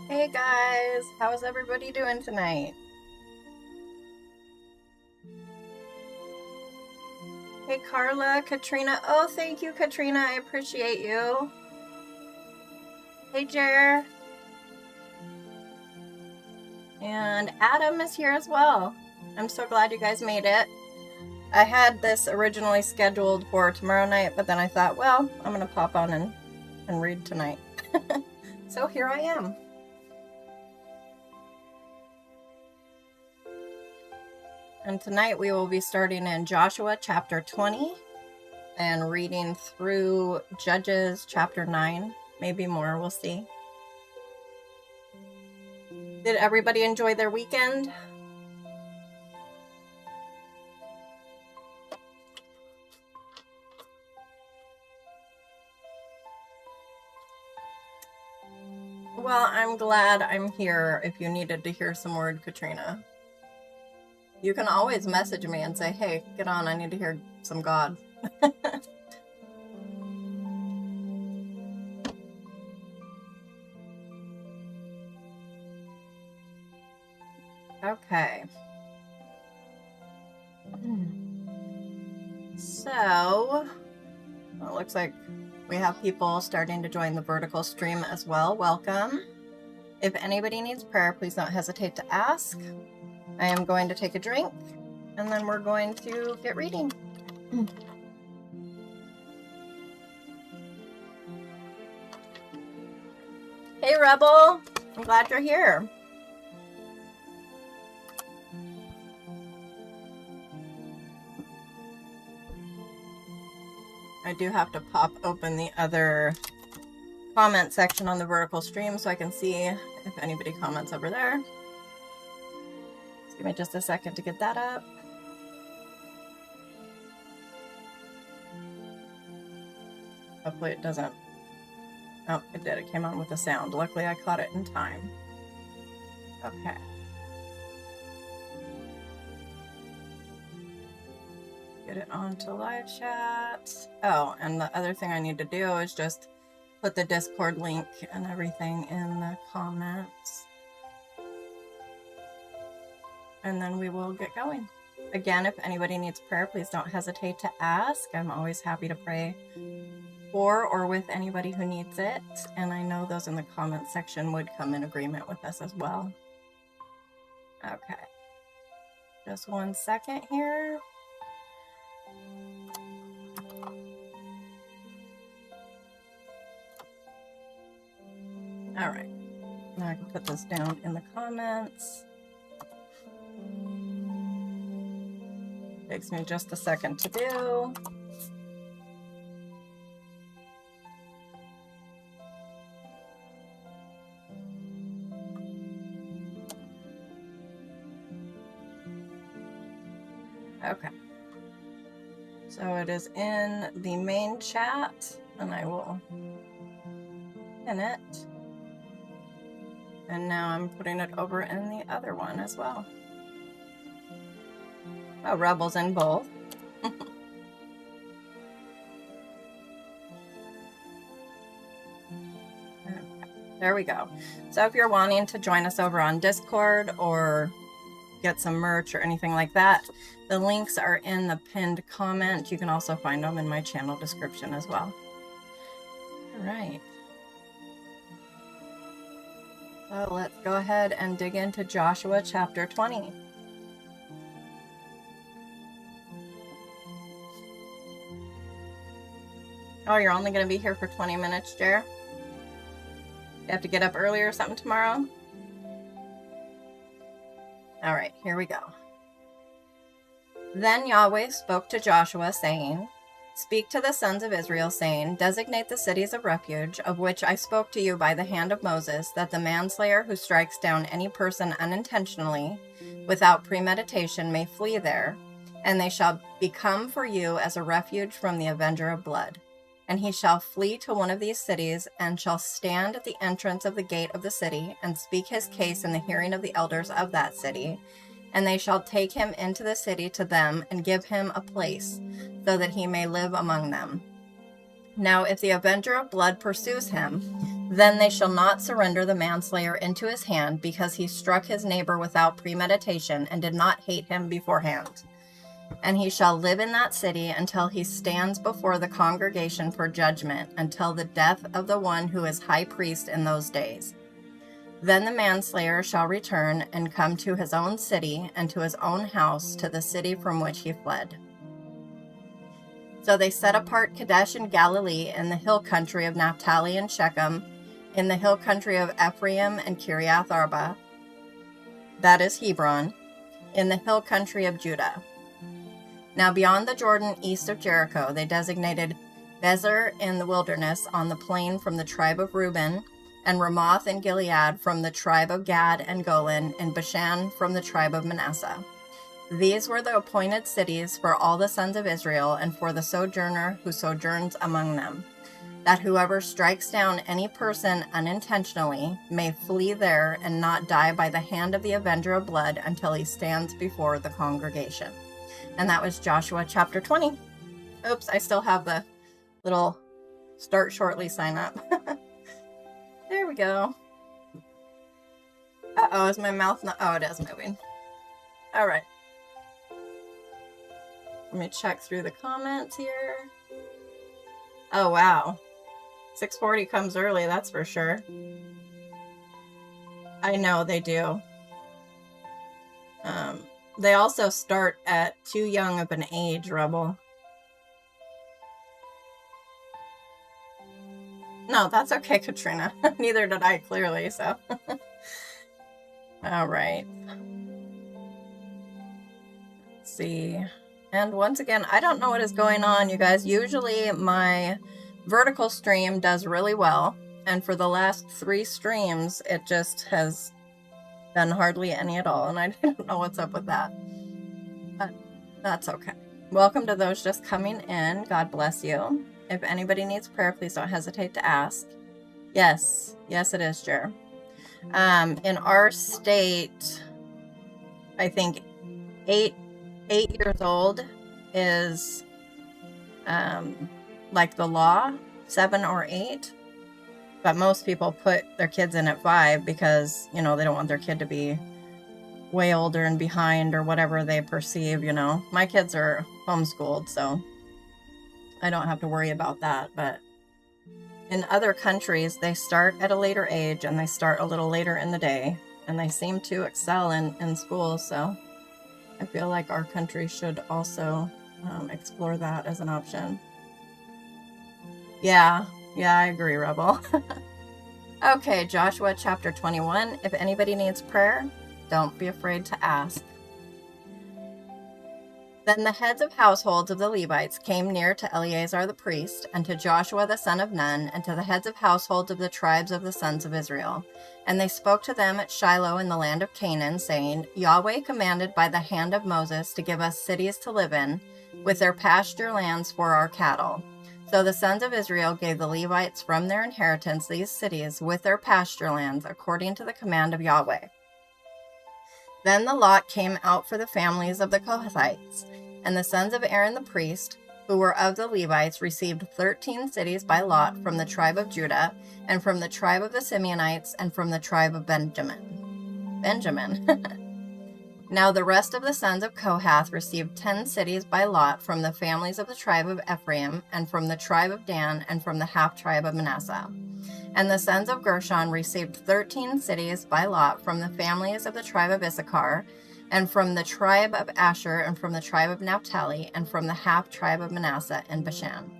Hey guys, how's everybody doing tonight? Hey Carla, Katrina. Oh, thank you, Katrina. I appreciate you. Hey Jer. And Adam is here as well. I'm so glad you guys made it. I had this originally scheduled for tomorrow night, but then I thought, well, I'm going to pop on and read tonight. So here I am. And tonight we will be starting in Joshua chapter 20 and reading through Judges chapter 9, maybe more, we'll see. Did everybody enjoy their weekend? Well, I'm glad I'm here if you needed to hear some word, Katrina. You can always message me and say, hey, get on, I need to hear some God. Okay. So, well, it looks like we have people starting to join the vertical stream as well. Welcome. If anybody needs prayer, please don't hesitate to ask. I am going to take a drink, and then we're going to get reading. Hey, Rebel. I'm glad you're here. I do have to pop open the other comment section on the vertical stream so I can see if anybody comments over there. Give me just a second to get that up. Hopefully it doesn't. Oh, it did. It came on with a sound. Luckily I caught it in time. Okay. Get it onto live chat. Oh, and the other thing I need to do is just put the Discord link and everything in the comments. And then we will get going. Again, if anybody needs prayer, please don't hesitate to ask. I'm always happy to pray for or with anybody who needs it. And I know those in the comment section would come in agreement with us as well. Okay. Just 1 second here. All right. Now I can put this down in the comments. Takes me just a second to do. Okay. So it is in the main chat, and I will pin it. And now I'm putting it over in the other one as well. Oh, Rebel's in both. Okay, there we go. So if you're wanting to join us over on Discord or get some merch or anything like that, the links are in the pinned comment. You can also find them in my channel description as well. All right. So let's go ahead and dig into Joshua chapter 20. Oh, you're only going to be here for 20 minutes, Jer? You have to get up early or something tomorrow? All right, here we go. Then Yahweh spoke to Joshua, saying, Speak to the sons of Israel, saying, Designate the cities of refuge, of which I spoke to you by the hand of Moses, that the manslayer who strikes down any person unintentionally, without premeditation, may flee there, and they shall become for you as a refuge from the avenger of blood. And he shall flee to one of these cities, and shall stand at the entrance of the gate of the city, and speak his case in the hearing of the elders of that city. And they shall take him into the city to them, and give him a place, so that he may live among them. Now if the avenger of blood pursues him, Then they shall not surrender the manslayer into his hand, because he struck his neighbor without premeditation and did not hate him beforehand. And he shall live in that city until he stands before the congregation for judgment, until the death of the one who is high priest in those days. Then the manslayer shall return and come to his own city and to his own house, to the city from which he fled. So they set apart Kadesh in Galilee, in the hill country of Naphtali and Shechem, in the hill country of Ephraim and Kiriath Arba, that is Hebron, in the hill country of Judah. Now beyond the Jordan, east of Jericho, they designated Bezer in the wilderness on the plain from the tribe of Reuben, and Ramoth in Gilead from the tribe of Gad, and Golan in Bashan from the tribe of Manasseh. These were the appointed cities for all the sons of Israel, and for the sojourner who sojourns among them, that whoever strikes down any person unintentionally may flee there and not die by the hand of the avenger of blood until he stands before the congregation. And that was Joshua chapter 20. Oops, I still have the little start shortly sign up. There we go. Uh-oh, is my mouth not? Oh, it is moving. All right. Let me check through the comments here. Oh, wow. 6:40 comes early, that's for sure. I know they do. They also start at too young of an age, Rebel. No, that's okay, Katrina. Neither did I, clearly, so. All right. Let's see. And once again, I don't know what is going on, you guys. Usually my vertical stream does really well. And for the last 3 streams, it just has done hardly any at all. And I don't know what's up with that. But that's okay. Welcome to those just coming in. God bless you. If anybody needs prayer, please don't hesitate to ask. Yes. Yes, it is, Jer. In our state, I think 8 years old is like the law, 7 or 8. But most people put their kids in at 5 because, you know, they don't want their kid to be way older and behind or whatever they perceive, you know. My kids are homeschooled, so I don't have to worry about that. But in other countries, they start at a later age and they start a little later in the day. And they seem to excel in school, so I feel like our country should also explore that as an option. Yeah, I agree, Rebel. Okay, Joshua chapter 21. If anybody needs prayer, don't be afraid to ask. Then the heads of households of the Levites came near to Eleazar the priest, and to Joshua the son of Nun, and to the heads of households of the tribes of the sons of Israel. And they spoke to them at Shiloh in the land of Canaan, saying, Yahweh commanded by the hand of Moses to give us cities to live in, with their pasture lands for our cattle. So the sons of Israel gave the Levites from their inheritance these cities with their pasture lands, according to the command of Yahweh. Then the lot came out for the families of the Kohathites, and the sons of Aaron the priest, who were of the Levites, received 13 cities by lot from the tribe of Judah, and from the tribe of the Simeonites, and from the tribe of Benjamin. Now the rest of the sons of Kohath received 10 cities by lot from the families of the tribe of Ephraim, and from the tribe of Dan, and from the half-tribe of Manasseh. And the sons of Gershon received 13 cities by lot from the families of the tribe of Issachar, and from the tribe of Asher, and from the tribe of Naphtali, and from the half-tribe of Manasseh in Bashan.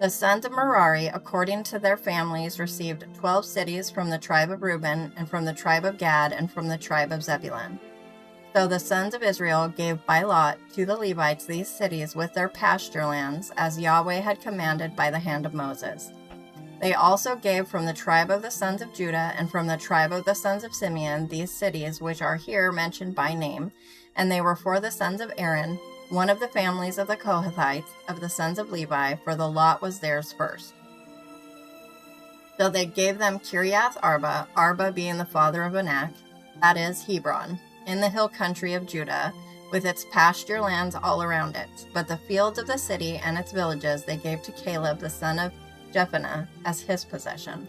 The sons of Merari, according to their families, received 12 cities from the tribe of Reuben, and from the tribe of Gad, and from the tribe of Zebulun. So the sons of Israel gave by lot to the Levites these cities with their pasture lands, as Yahweh had commanded by the hand of Moses. They also gave from the tribe of the sons of Judah and from the tribe of the sons of Simeon these cities which are here mentioned by name, and they were for the sons of Aaron, one of the families of the Kohathites, of the sons of Levi, for the lot was theirs first. So they gave them Kiriath Arba, Arba being the father of Anak, that is Hebron, in the hill country of Judah, with its pasture lands all around it. But the fields of the city and its villages they gave to Caleb the son of Jephunneh as his possession.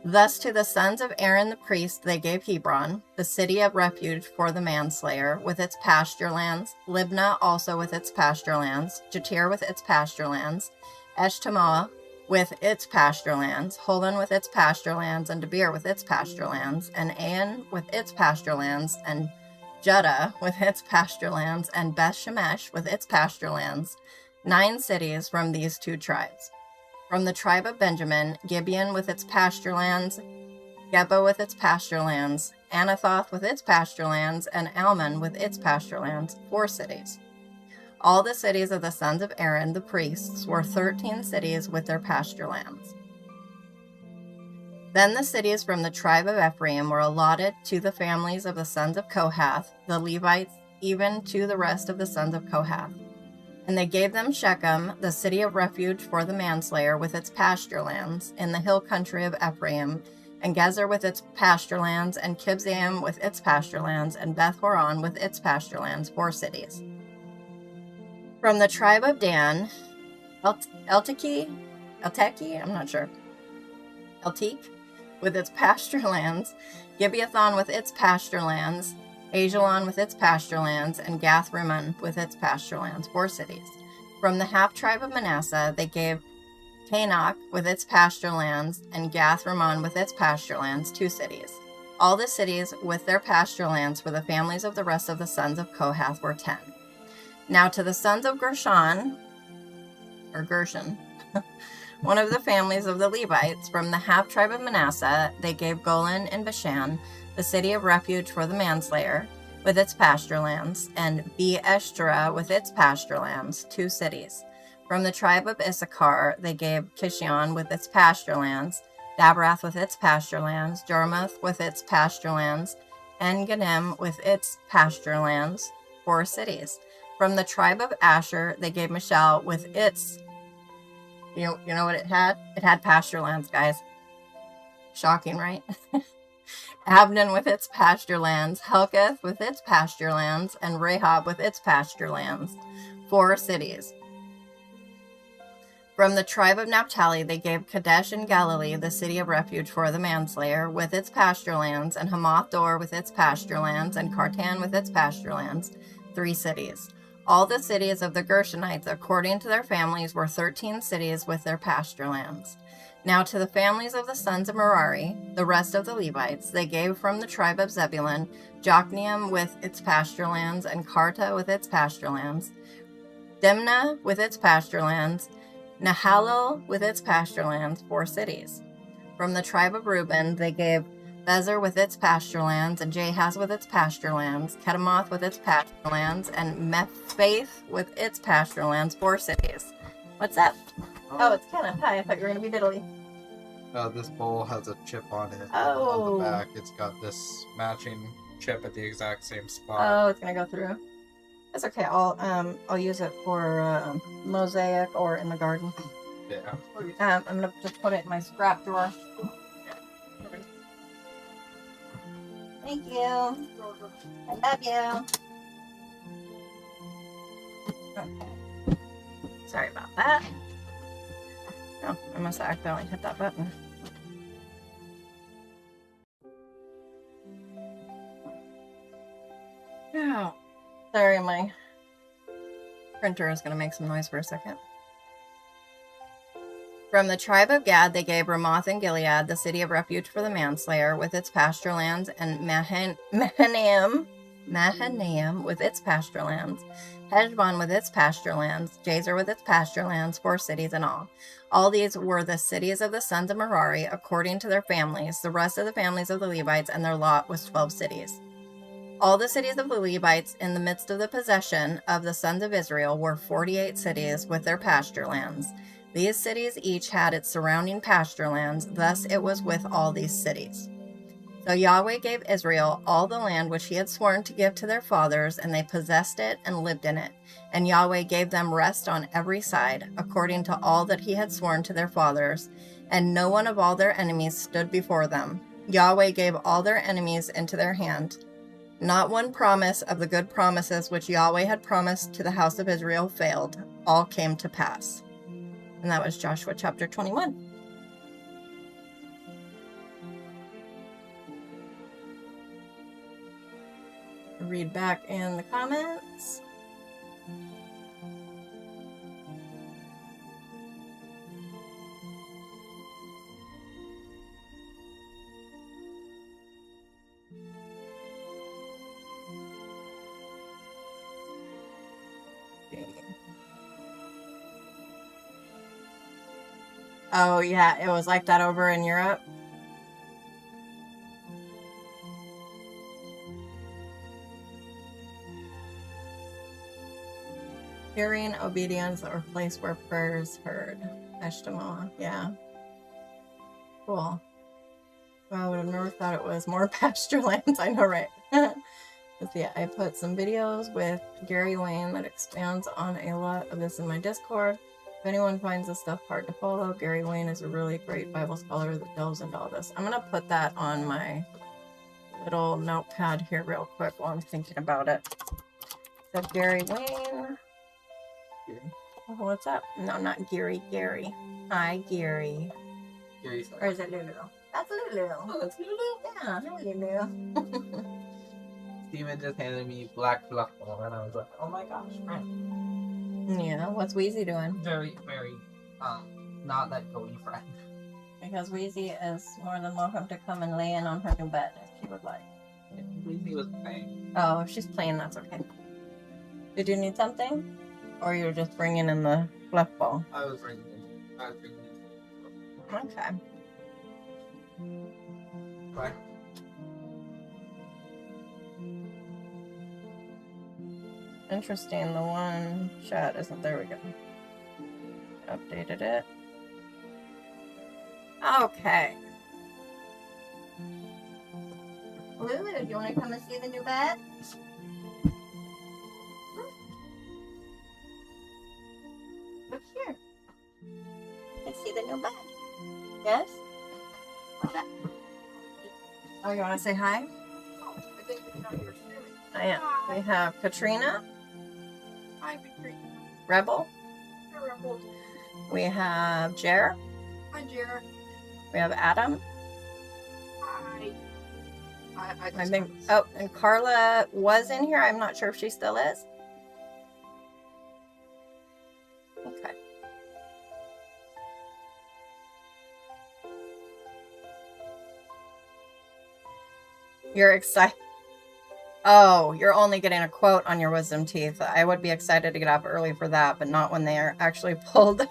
Thus to the sons of Aaron the priest they gave Hebron, the city of refuge for the manslayer, with its pasture lands, Libnah also with its pasture lands, Jatir with its pasture lands, Eshtemoa with its pasture lands, Holon with its pasture lands, and Debir with its pasture lands, and Ain with its pasture lands, and Judah with its pasture lands, and Beth Shemesh with its pasture lands, 9 cities from these 2 tribes. From the tribe of Benjamin, Gibeon with its pasture lands, Geba with its pasture lands, Anathoth with its pasture lands, and Almon with its pasture lands, 4 cities. All the cities of the sons of Aaron, the priests, were 13 cities with their pasture lands. Then the cities from the tribe of Ephraim were allotted to the families of the sons of Kohath, the Levites, even to the rest of the sons of Kohath. And they gave them Shechem, the city of refuge for the manslayer, with its pasture lands, in the hill country of Ephraim, and Gezer with its pasture lands, and Kibzaim with its pasture lands, and Beth Horon with its pasture lands, 4 cities. From the tribe of Dan, Elteke, I'm not sure, Eltek, with its pasture lands, Gibeathon with its pasture lands, Ajalon with its pasture lands, and Gath-Rimmon with its pasture lands, 4 cities. From the half-tribe of Manasseh, they gave Tanakh with its pasture lands, and Gath-Rimmon with its pasture lands, 2 cities. All the cities with their pasture lands for the families of the rest of the sons of Kohath were 10. Now to the sons of Gershon, one of the families of the Levites, from the half-tribe of Manasseh, they gave Golan in Bashan, the city of refuge for the manslayer, with its pasture lands, and Be-Eshterah with its pasture lands, 2 cities. From the tribe of Issachar, they gave Kishion with its pasture lands, Daberath with its pasture lands, Jarmuth with its pasture lands, and Ganim with its pasture lands, 4 cities. From the tribe of Asher, they gave Mishal with its, you know what it had? It had pasture lands, guys. Shocking, right? Abnon with its pasture lands, Helkath with its pasture lands, and Rehob with its pasture lands, 4 cities. From the tribe of Naphtali, they gave Kadesh in Galilee, the city of refuge for the manslayer, with its pasture lands, and Hamath-dor with its pasture lands, and Kartan with its pasture lands, 3 cities. All the cities of the Gershonites, according to their families, were 13 cities with their pasture lands. Now to the families of the sons of Merari, the rest of the Levites, they gave from the tribe of Zebulun, Jokneam with its pasture lands, and Karta with its pasture lands, Dimnah with its pasture lands, Nahalal with its pasture lands, 4 cities. From the tribe of Reuben, they gave Bezer with its pasture lands, and Jahaz with its pasture lands, Kedemoth with its pasture lands, and Mephath with its pasture lands, 4 cities. What's up? Oh, it's kind of high. I thought you were going to be diddly. This bowl has a chip on it. Oh. On the back, it's got this matching chip at the exact same spot. Oh, it's going to go through. That's okay. I'll use it for mosaic or in the garden. Yeah. I'm going to just put it in my scrap drawer. Thank you. I love you. Okay. Sorry about that. Oh, I must have accidentally hit that button. Oh, sorry, my printer is going to make some noise for a second. From the tribe of Gad, they gave Ramoth and Gilead, the city of refuge for the manslayer, with its pasture lands, and Mahanaim with its pasture lands, Heshbon with its pasture lands, Jazer with its pasture lands, 4 cities in all. All these were the cities of the sons of Merari, according to their families. The rest of the families of the Levites, and their lot was 12 cities. All the cities of the Levites in the midst of the possession of the sons of Israel were 48 cities with their pasture lands. These cities each had its surrounding pasture lands. Thus it was with all these cities. So Yahweh gave Israel all the land which he had sworn to give to their fathers, and they possessed it and lived in it. And Yahweh gave them rest on every side, according to all that he had sworn to their fathers, and no one of all their enemies stood before them. Yahweh gave all their enemies into their hand. Not one promise of the good promises which Yahweh had promised to the house of Israel failed. All came to pass. And that was Joshua chapter 21. read back in the comments. Oh yeah, it was like that over in Europe. Hearing, obedience, or place where prayers heard. Eshtamoa, yeah. Cool. Well, I would have never thought it was more pasture lands. I know, right? But yeah, I put some videos with Gary Wayne that expands on a lot of this in my Discord. If anyone finds this stuff hard to follow, Gary Wayne is a really great Bible scholar that delves into all this. I'm going to put that on my little notepad here real quick while I'm thinking about it. So Gary Wayne. Oh, what's up? No, not Gary. Gary. Hi, Gary. Gary's Or is it Lulu? That's Lulu. Oh, it's Lulu? Yeah, hi, Lulu. Steven just handed me black fluff ball, and I was like, oh my gosh, friend. Yeah, what's Wheezy doing? Very, very, not that Cody friend. Because Wheezy is more than welcome to come and lay in on her new bed if she would like. Weezy was playing. Oh, if she's playing, that's okay. Did you need something? Or you're just bringing in the fluff ball? I was bringing it. Okay. Bye. Interesting, the one shot isn't there. We go. Updated it. Okay. Lulu, do you want to come and see the new bed? Look here. Let's see the new bed. Yes? Okay. Oh, you want to say hi? Oh, I think it's not your streaming. I am. We have Katrina. Hi, Katrina. Rebel. Hi, Rebel. We have Jer. Hi, Jared. We have Adam. Hi. I think. Oh, and Carla was in here. I'm not sure if she still is. Okay. You're excited. Oh, you're only getting a quote on your wisdom teeth. I would be excited to get up early for that, but not when they are actually pulled.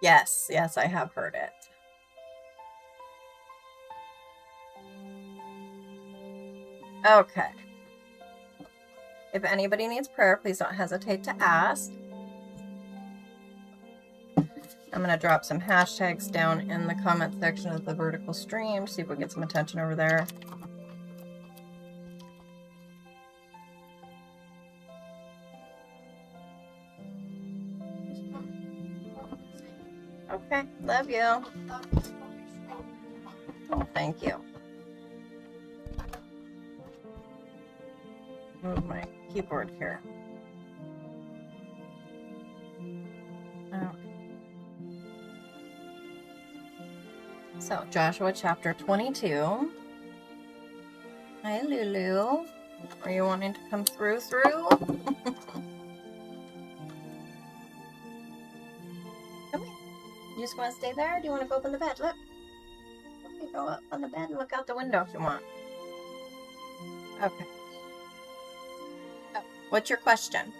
Yes, I have heard it. Okay. If anybody needs prayer, please don't hesitate to ask. I'm going to drop some hashtags down in the comment section of the vertical stream, see if we get some attention over there. Okay, love you. Oh, thank you. Move my keyboard here. Oh. So, Joshua chapter 22. Hi, Lulu. Are you wanting to come through? Come here. You just want to stay there? Or do you want to go up on the bed? Look. Okay, go up on the bed and look out the window if you want. Okay. Oh, what's your question?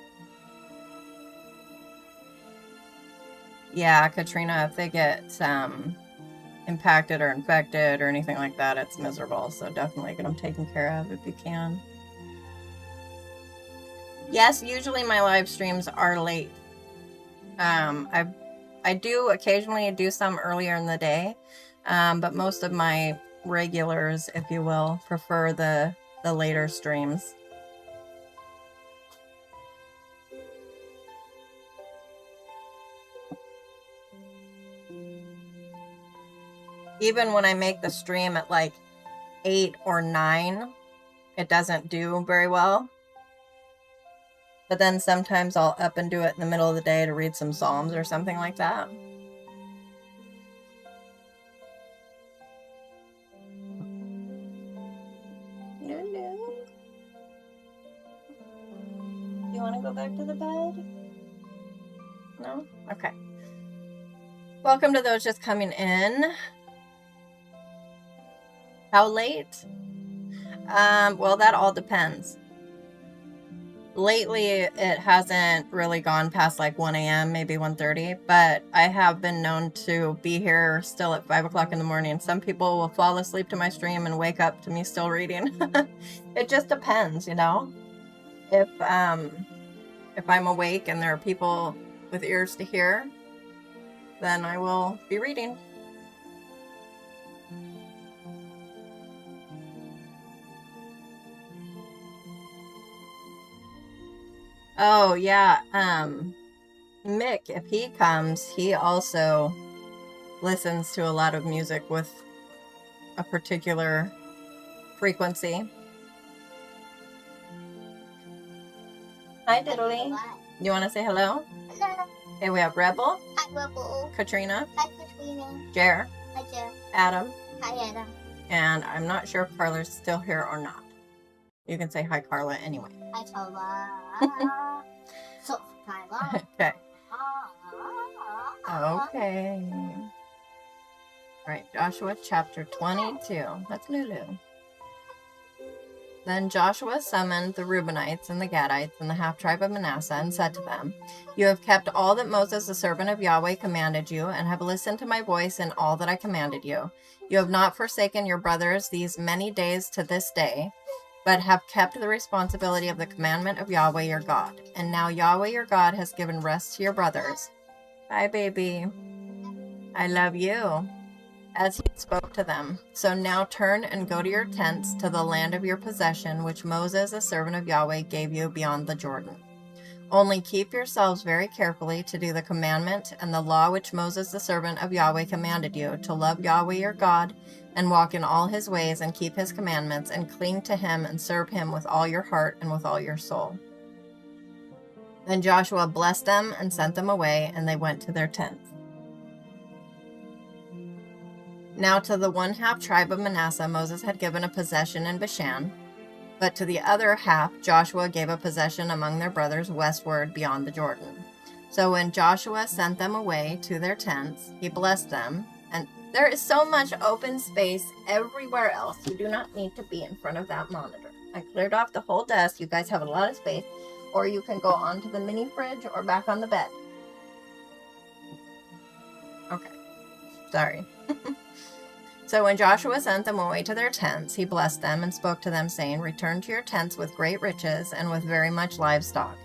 Yeah, Katrina, if they get impacted or infected or anything like that, it's miserable. So definitely get them taken care of if you can. Yes, usually my live streams are late. I do occasionally do some earlier in the day, but most of my regulars, if you will, prefer the later streams. Even when I make the stream at like 8 or 9, it doesn't do very well. But then sometimes I'll up and do it in the middle of the day to read some Psalms or something like that. go back to the bed? No? Okay. Welcome to those just coming in. How late? Well, that all depends. Lately, it hasn't really gone past like 1 a.m., maybe 1:30, but I have been known to be here still at 5 o'clock in the morning. Some people will fall asleep to my stream and wake up to me still reading. It just depends, you know? If I'm awake and there are people with ears to hear, then I will be reading. Oh, yeah. Mick, if he comes, he also listens to a lot of music with a particular frequency. Hi, Diddly. You want to say hello? Hello. Okay, we have Rebel. Hi, Rebel. Katrina. Hi, Katrina. Jer. Hi, Jer. Adam. Hi, Adam. And I'm not sure if Carla's still here or not. You can say hi, Carla, anyway. Hi, Carla. So, Carla. Okay. Okay. Alright, Joshua chapter 22. That's Lulu. Then Joshua summoned the Reubenites and the Gadites and the half-tribe of Manasseh and said to them, "You have kept all that Moses the servant of Yahweh commanded you, and have listened to my voice in all that I commanded you. You have not forsaken your brothers these many days to this day, but have kept the responsibility of the commandment of Yahweh your God. And now Yahweh your God has given rest to your brothers." Bye, baby. I love you. As he spoke to them. "So now turn and go to your tents to the land of your possession, which Moses, the servant of Yahweh, gave you beyond the Jordan. Only keep yourselves very carefully to do the commandment and the law which Moses, the servant of Yahweh, commanded you, to love Yahweh your God, and walk in all his ways, and keep his commandments, and cling to him, and serve him with all your heart and with all your soul." Then Joshua blessed them and sent them away, and they went to their tents. Now to the one half tribe of Manasseh Moses had given a possession in Bashan, but to the other half Joshua gave a possession among their brothers westward beyond the Jordan. So when Joshua sent them away to their tents, he blessed them, and there is so much open space everywhere else. You do not need to be in front of that monitor. I cleared off the whole desk. You guys have a lot of space, or you can go onto the mini fridge or back on the bed. Okay, sorry. So when Joshua sent them away to their tents, he blessed them and spoke to them, saying, "Return to your tents with great riches and with very much livestock,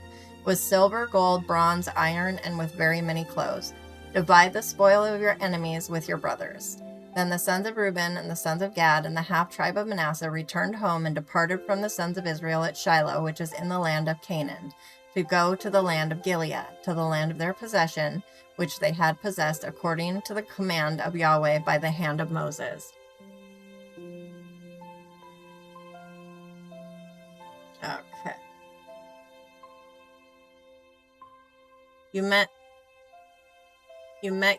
with silver, gold, bronze, iron, and with very many clothes. Divide the spoil of your enemies with your brothers." Then the sons of Reuben and the sons of Gad and the half-tribe of Manasseh returned home and departed from the sons of Israel at Shiloh, which is in the land of Canaan, to go to the land of Gilead, to the land of their possession, which they had possessed according to the command of Yahweh by the hand of Moses. Okay. You met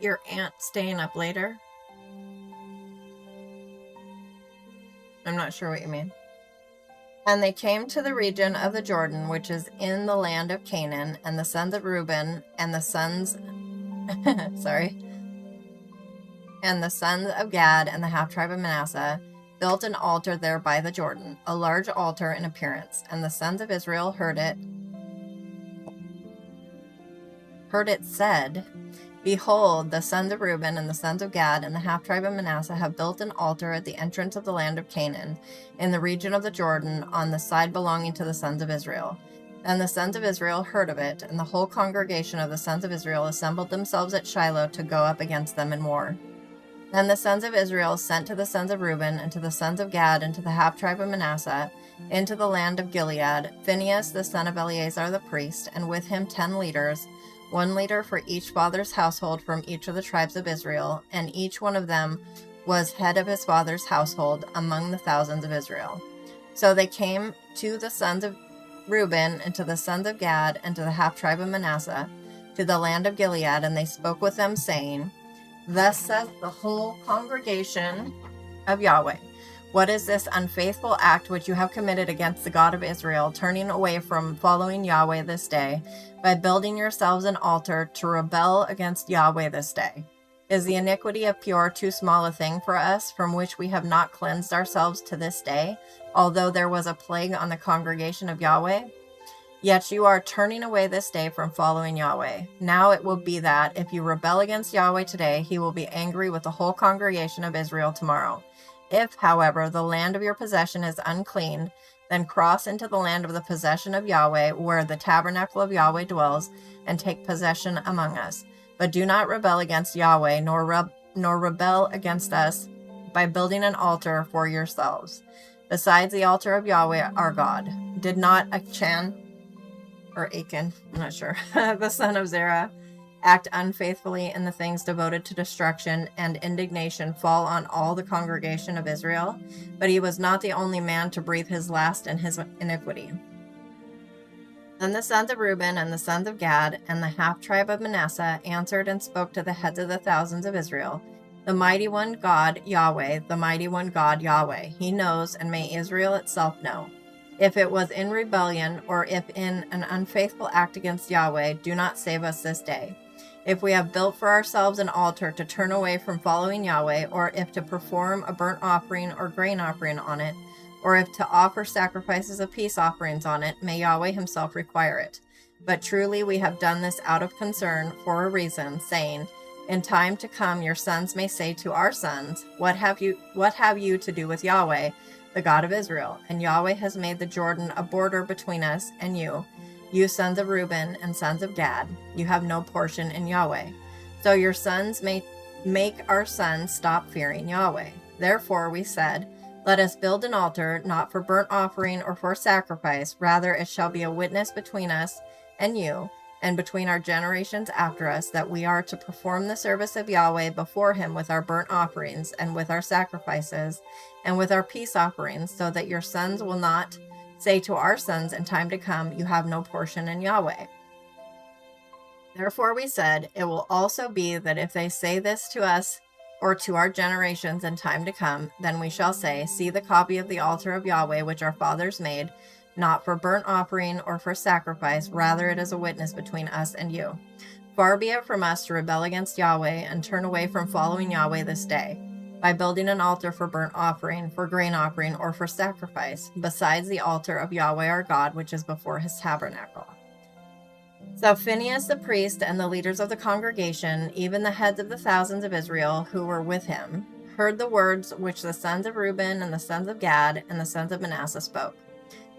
your aunt staying up later? I'm not sure what you mean. And they came to the region of the Jordan, which is in the land of Canaan, and the sons of Reuben and the sons and the sons of Gad and the half-tribe of Manasseh built an altar there by the Jordan, a large altar in appearance. And the sons of Israel heard it said, "Behold, the sons of Reuben and the sons of Gad and the half-tribe of Manasseh have built an altar at the entrance of the land of Canaan, in the region of the Jordan, on the side belonging to the sons of Israel." And the sons of Israel heard of it, and the whole congregation of the sons of Israel assembled themselves at Shiloh to go up against them in war. Then the sons of Israel sent to the sons of Reuben and to the sons of Gad and to the half-tribe of Manasseh into the land of Gilead, Phinehas the son of Eleazar the priest, and with him 10 leaders, 1 leader for each father's household from each of the tribes of Israel, and each one of them was head of his father's household among the thousands of Israel. So they came to the sons of Reuben and to the sons of Gad and to the half-tribe of Manasseh to the land of Gilead, and they spoke with them, saying, "Thus says the whole congregation of Yahweh, What is this unfaithful act which you have committed against the God of Israel, turning away from following Yahweh this day, by building yourselves an altar to rebel against Yahweh this day? Is the iniquity of Peor too small a thing for us, from which we have not cleansed ourselves to this day, although there was a plague on the congregation of Yahweh? Yet you are turning away this day from following Yahweh. Now it will be that, if you rebel against Yahweh today, he will be angry with the whole congregation of Israel tomorrow. If, however, the land of your possession is unclean, then cross into the land of the possession of Yahweh, where the tabernacle of Yahweh dwells, and take possession among us. But do not rebel against Yahweh, nor rebel against us by building an altar for yourselves, besides the altar of Yahweh our God. Did not Achan, I'm not sure, the son of Zerah, act unfaithfully in the things devoted to destruction, and indignation fall on all the congregation of Israel? But he was not the only man to breathe his last in his iniquity. Then the sons of Reuben and the sons of Gad and the half-tribe of Manasseh answered and spoke to the heads of the thousands of Israel. The mighty one God, Yahweh, the mighty one God, Yahweh, he knows, and may Israel itself know. If it was in rebellion, or if in an unfaithful act against Yahweh, do not save us this day. If we have built for ourselves an altar to turn away from following Yahweh, or if to perform a burnt offering or grain offering on it, or if to offer sacrifices of peace offerings on it, may Yahweh himself require it. But truly we have done this out of concern, for a reason, saying, in time to come your sons may say to our sons, What have you to do with Yahweh, the God of Israel? And Yahweh has made the Jordan a border between us and you. You sons of Reuben and sons of Gad, you have no portion in Yahweh. So your sons may make our sons stop fearing Yahweh. Therefore we said, let us build an altar, not for burnt offering or for sacrifice. Rather it shall be a witness between us and you, and between our generations after us, that we are to perform the service of Yahweh before him with our burnt offerings, and with our sacrifices, and with our peace offerings, so that your sons will not say to our sons in time to come, you have no portion in Yahweh. Therefore we said, it will also be that if they say this to us or to our generations in time to come, then we shall say, see the copy of the altar of Yahweh which our fathers made, not for burnt offering or for sacrifice, rather it is a witness between us and you. Far be it from us to rebel against Yahweh and turn away from following Yahweh this day, by building an altar for burnt offering, for grain offering, or for sacrifice, besides the altar of Yahweh our God, which is before his tabernacle. So Phinehas the priest and the leaders of the congregation, even the heads of the thousands of Israel who were with him, heard the words which the sons of Reuben and the sons of Gad and the sons of Manasseh spoke.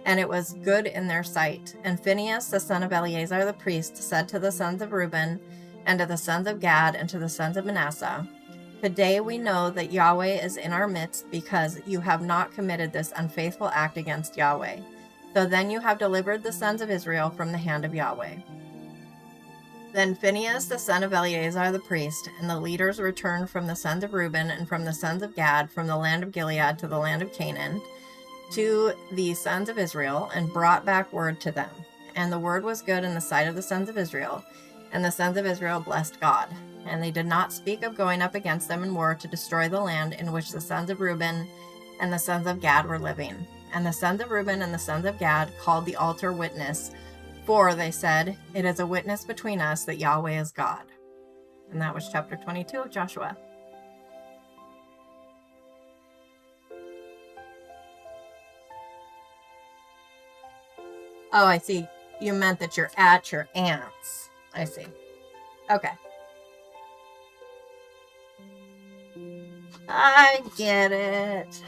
And it was good in their sight. And Phinehas the son of Eleazar the priest said to the sons of Reuben, and to the sons of Gad, and to the sons of Manasseh, today we know that Yahweh is in our midst, because you have not committed this unfaithful act against Yahweh. So then you have delivered the sons of Israel from the hand of Yahweh. Then Phinehas the son of Eleazar the priest, and the leaders returned from the sons of Reuben and from the sons of Gad, from the land of Gilead to the land of Canaan, to the sons of Israel, and brought back word to them. And the word was good in the sight of the sons of Israel, and the sons of Israel blessed God. And they did not speak of going up against them in war to destroy the land in which the sons of Reuben and the sons of Gad were living. And the sons of Reuben and the sons of Gad called the altar witness, for they said, it is a witness between us that Yahweh is God. And that was chapter 22 of Joshua. Oh, I see. You meant that you're at your aunt's. I see. Okay. I get it.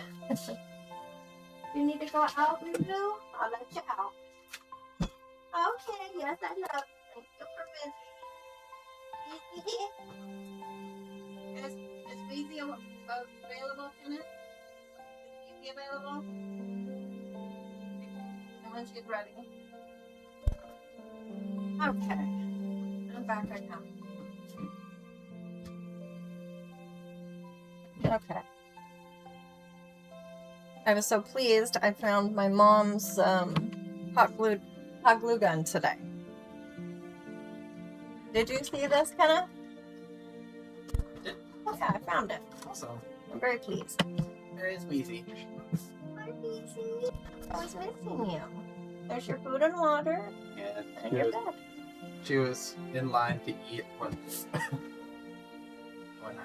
You need to go out, Lulu? I'll let you out. Okay, yes, I love you. Thank you for visiting. Is Weezy available in it? Is Weezy available? And when she's ready. Okay. I'm back right now. Okay. I was so pleased I found my mom's hot glue gun today. Did you see this, Kenna? Yeah, I found it. Awesome. I'm very pleased. Very is Weezy? Hi, Weezy. I was missing you. There's your food and water And and your bed. she was in line to eat when I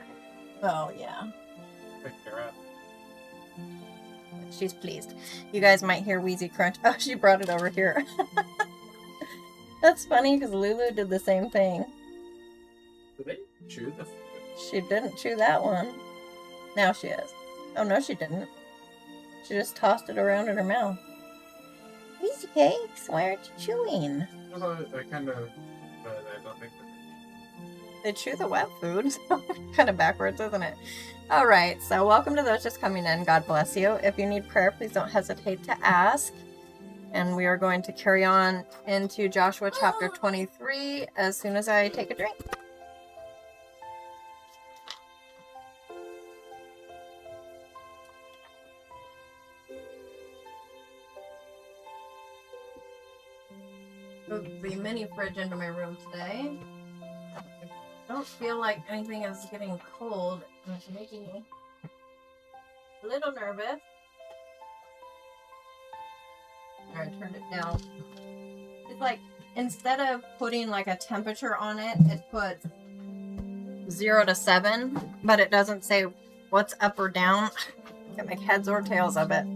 Oh, yeah. picked her up. She's pleased. You guys might hear Wheezy crunch. Oh, she brought it over here. That's funny because Lulu did the same thing. Did they chew the food? She didn't chew that one. Now she is. Oh, no, she didn't. She just tossed it around in her mouth. Wheezy cakes, why aren't you chewing? I kind of, but I don't think They chew the wet food, so kind of backwards, isn't it? All right, so welcome to those just coming in. God bless you. If you need prayer, please don't hesitate to ask. And we are going to carry on into Joshua chapter 23 as soon as I take a drink. Moved the mini fridge into my room today. I don't feel like anything is getting cold, and it's making me a little nervous. I turned it down. It's like, instead of putting like a temperature on it, it puts 0 to 7, but it doesn't say what's up or down. Can't make heads or tails of it.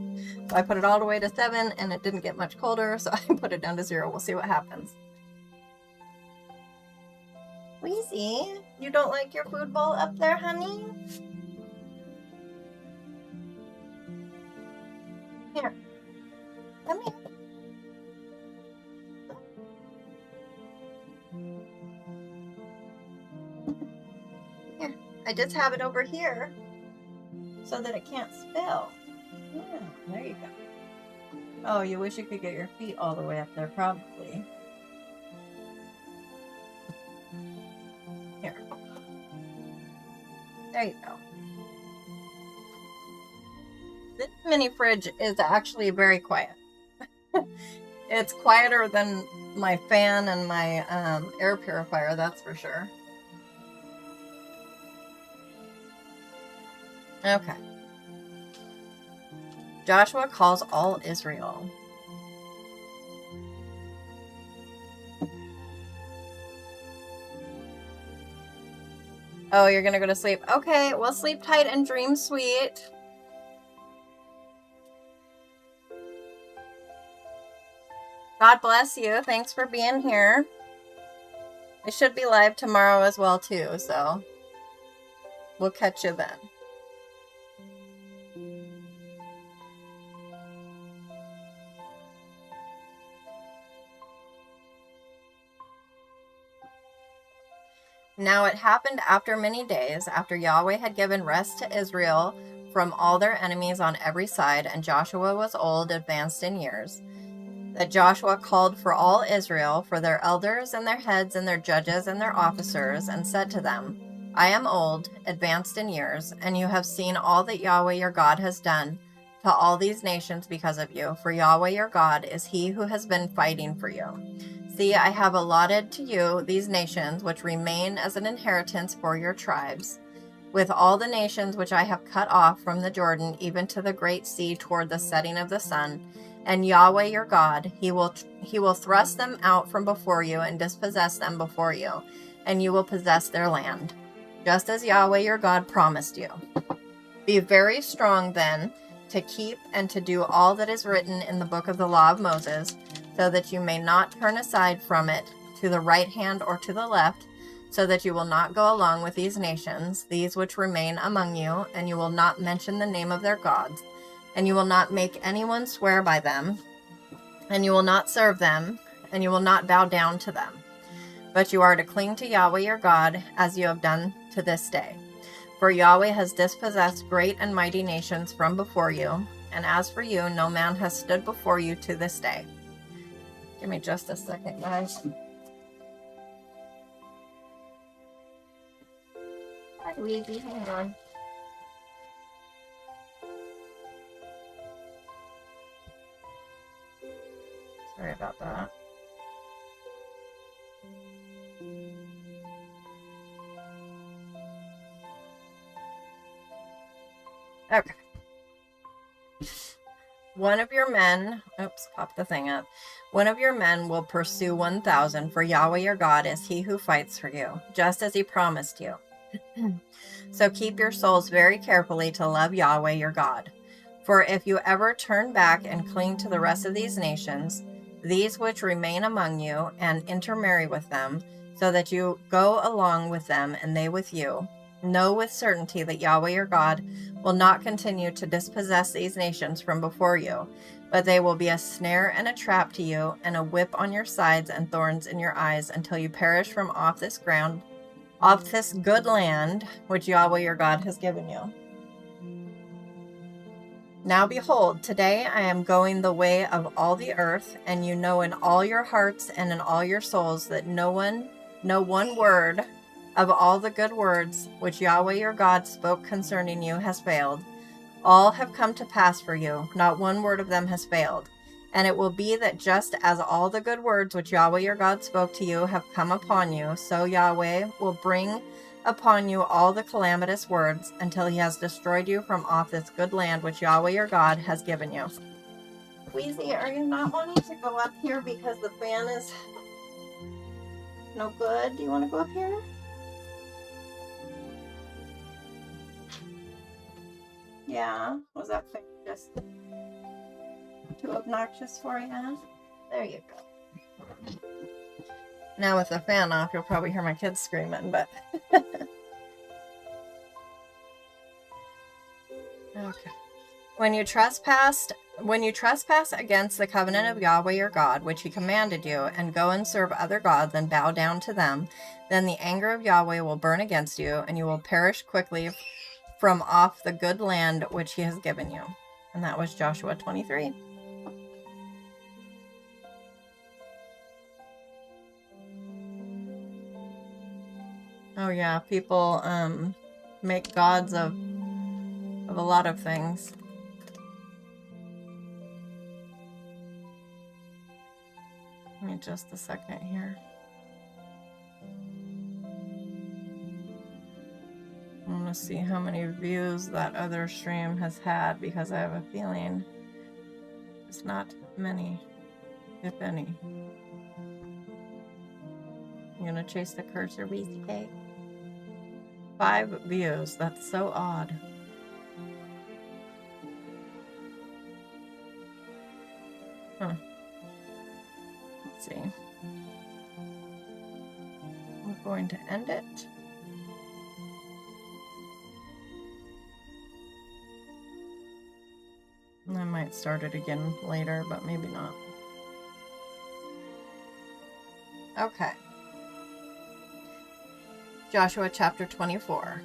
So I put it all the way to 7 and it didn't get much colder, so I put it down to 0. We'll see what happens. Wheezy, you don't like your food bowl up there, honey? Here. Come here. Here. I just have it over here so that it can't spill. Yeah, there you go. Oh, you wish you could get your feet all the way up there, probably. Here. There you go. This mini fridge is actually very quiet. It's quieter than my fan and my air purifier, that's for sure. Okay. Joshua calls all Israel. Oh, you're gonna go to sleep. Okay, well, sleep tight and dream sweet. God bless you. Thanks for being here. I should be live tomorrow as well, too, so we'll catch you then. Now it happened after many days, after Yahweh had given rest to Israel from all their enemies on every side, and Joshua was old, advanced in years, that Joshua called for all Israel, for their elders and their heads and their judges and their officers, and said to them, I am old, advanced in years, and you have seen all that Yahweh your God has done to all these nations because of you, for Yahweh your God is he who has been fighting for you. See, I have allotted to you these nations which remain as an inheritance for your tribes, with all the nations which I have cut off from the Jordan, even to the great sea toward the setting of the sun. And Yahweh your God, he will thrust them out from before you and dispossess them before you, and you will possess their land, just as Yahweh your God promised you. Be very strong then to keep and to do all that is written in the book of the law of Moses, so that you may not turn aside from it to the right hand or to the left, so that you will not go along with these nations, these which remain among you, and you will not mention the name of their gods, and you will not make anyone swear by them, and you will not serve them, and you will not bow down to them. But you are to cling to Yahweh your God, as you have done to this day. For Yahweh has dispossessed great and mighty nations from before you, and as for you, no man has stood before you to this day. Give me just a second, guys. Hi, Weezy. Hang on. Sorry about that. Okay. One of your men, oops, pop the thing up. One of your men will pursue 1,000, for Yahweh your God is he who fights for you, just as he promised you. So keep your souls very carefully to love Yahweh your God. For if you ever turn back and cling to the rest of these nations, these which remain among you, and intermarry with them, so that you go along with them and they with you, know with certainty that Yahweh your God will not continue to dispossess these nations from before you, but they will be a snare and a trap to you, and a whip on your sides and thorns in your eyes, until you perish from off this ground, off this good land which Yahweh your God has given you. Now behold, today I am going the way of all the earth, and you know in all your hearts and in all your souls that no one word of all the good words which Yahweh your God spoke concerning you has failed. All have come to pass for you, not one word of them has failed. And it will be that just as all the good words which Yahweh your God spoke to you have come upon you, so Yahweh will bring upon you all the calamitous words until he has destroyed you from off this good land which Yahweh your God has given you. Wheezy, are you not wanting to go up here because the fan is no good? Do you want to go up here? Yeah, was that fan just too obnoxious for you? There you go. Now with the fan off, you'll probably hear my kids screaming, but okay. When you trespass against the covenant of Yahweh your God, which he commanded you, and go and serve other gods and bow down to them, then the anger of Yahweh will burn against you, and you will perish quickly from off the good land which he has given you. And that was Joshua 23. Oh yeah, people make gods of a lot of things. Give me just a second here. I'm gonna see how many views that other stream has had, because I have a feeling it's not many, if any. I'm gonna chase the cursor, BCK. 5 views. That's so odd. Huh. Let's see. I'm going to end it. I might start it again later, but maybe not. Okay. Joshua chapter 24.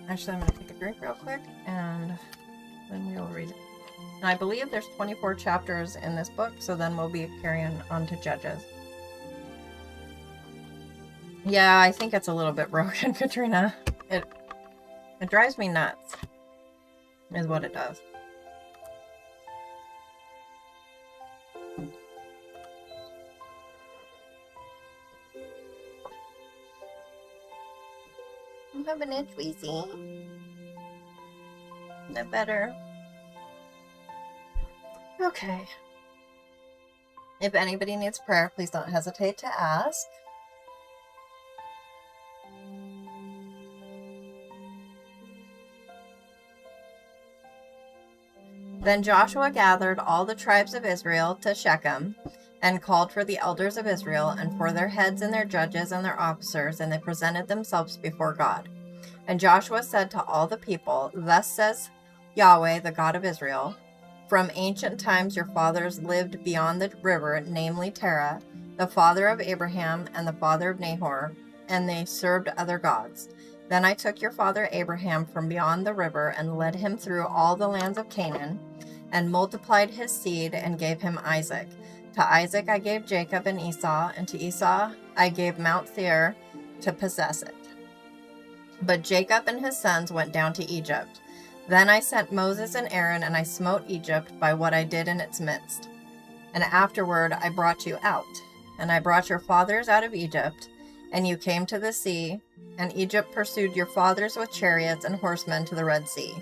Actually, I'm going to take a drink real quick, and then we'll read it. And I believe there's 24 chapters in this book, so then we'll be carrying on to Judges. Yeah, I think it's a little bit broken, Katrina. It drives me nuts, is what it does. I'm having itch, Wheezy. That better. Okay. If anybody needs prayer, please don't hesitate to ask. Then Joshua gathered all the tribes of Israel to Shechem, and called for the elders of Israel, and for their heads and their judges and their officers, and they presented themselves before God. And Joshua said to all the people, "Thus says Yahweh, the God of Israel, from ancient times your fathers lived beyond the river, namely Terah, the father of Abraham and the father of Nahor, and they served other gods. Then I took your father Abraham from beyond the river, and led him through all the lands of Canaan, and multiplied his seed, and gave him Isaac. To Isaac I gave Jacob and Esau, and to Esau I gave Mount Seir to possess it. But Jacob and his sons went down to Egypt. Then I sent Moses and Aaron, and I smote Egypt by what I did in its midst. And afterward I brought you out, and I brought your fathers out of Egypt, and you came to the sea, and Egypt pursued your fathers with chariots and horsemen to the Red Sea.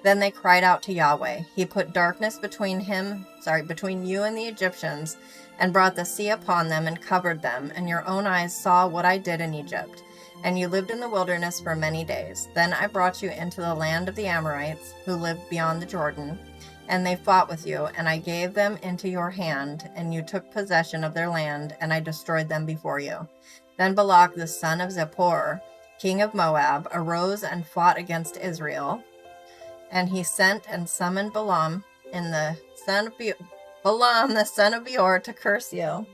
Then they cried out to Yahweh. He put darkness between you and the Egyptians, and brought the sea upon them and covered them, and your own eyes saw what I did in Egypt. And you lived in the wilderness for many days. Then I brought you into the land of the Amorites, who lived beyond the Jordan, and they fought with you, and I gave them into your hand, and you took possession of their land, and I destroyed them before you. Then Balak the son of Zippor, king of Moab, arose and fought against Israel, and he sent and summoned Balaam the son of Beor to curse you.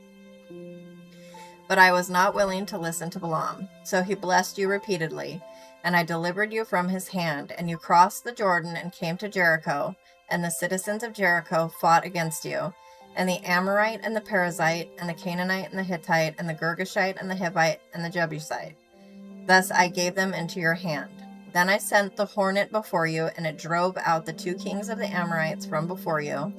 But I was not willing to listen to Balaam. So he blessed you repeatedly, and I delivered you from his hand, and you crossed the Jordan and came to Jericho, and the citizens of Jericho fought against you, and the Amorite and the Perizzite, and the Canaanite and the Hittite, and the Girgashite and the Hivite and the Jebusite. Thus I gave them into your hand. Then I sent the hornet before you, and it drove out the 2 kings of the Amorites from before you,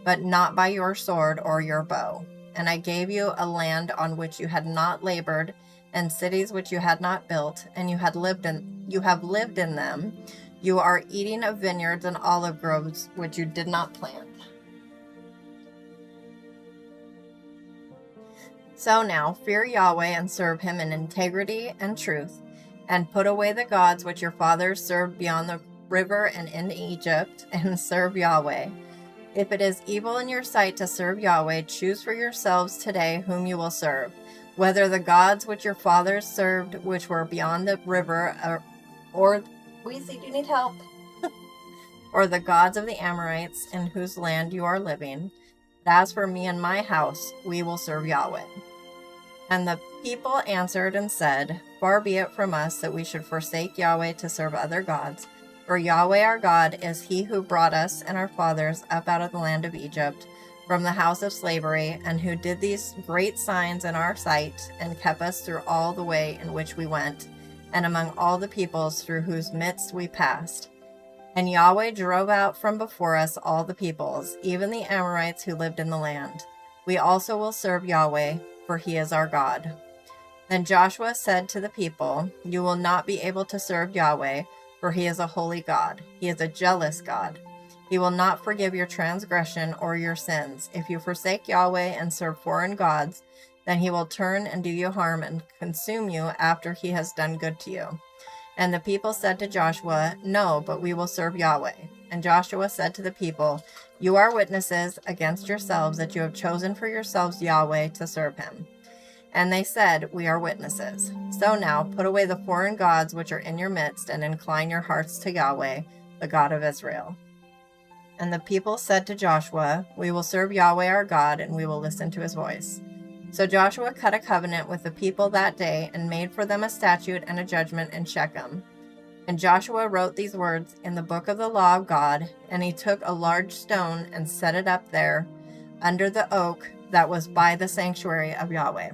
but not by your sword or your bow. And I gave you a land on which you had not labored, and cities which you had not built, and you have lived in them. You are eating of vineyards and olive groves which you did not plant. So now fear Yahweh and serve him in integrity and truth, and put away the gods which your fathers served beyond the river and in Egypt, and serve Yahweh. If it is evil in your sight to serve Yahweh, choose for yourselves today whom you will serve, whether the gods which your fathers served, which were beyond the river, or Weezy, do you need help? Or the gods of the Amorites in whose land you are living. But as for me and my house, we will serve Yahweh. And the people answered and said, Far be it from us that we should forsake Yahweh to serve other gods. For Yahweh our God is he who brought us and our fathers up out of the land of Egypt, from the house of slavery, and who did these great signs in our sight, and kept us through all the way in which we went, and among all the peoples through whose midst we passed. And Yahweh drove out from before us all the peoples, even the Amorites who lived in the land. We also will serve Yahweh, for he is our God. Then Joshua said to the people, You will not be able to serve Yahweh, for he is a holy God. He is a jealous God. He will not forgive your transgression or your sins. If you forsake Yahweh and serve foreign gods, then he will turn and do you harm and consume you after he has done good to you. And the people said to Joshua, No, but we will serve Yahweh. And Joshua said to the people, You are witnesses against yourselves that you have chosen for yourselves Yahweh to serve him. And they said, We are witnesses. So now put away the foreign gods which are in your midst, and incline your hearts to Yahweh, the God of Israel. And the people said to Joshua, We will serve Yahweh our God, and we will listen to his voice. So Joshua cut a covenant with the people that day, and made for them a statute and a judgment in Shechem. And Joshua wrote these words in the book of the law of God, and he took a large stone and set it up there under the oak that was by the sanctuary of Yahweh.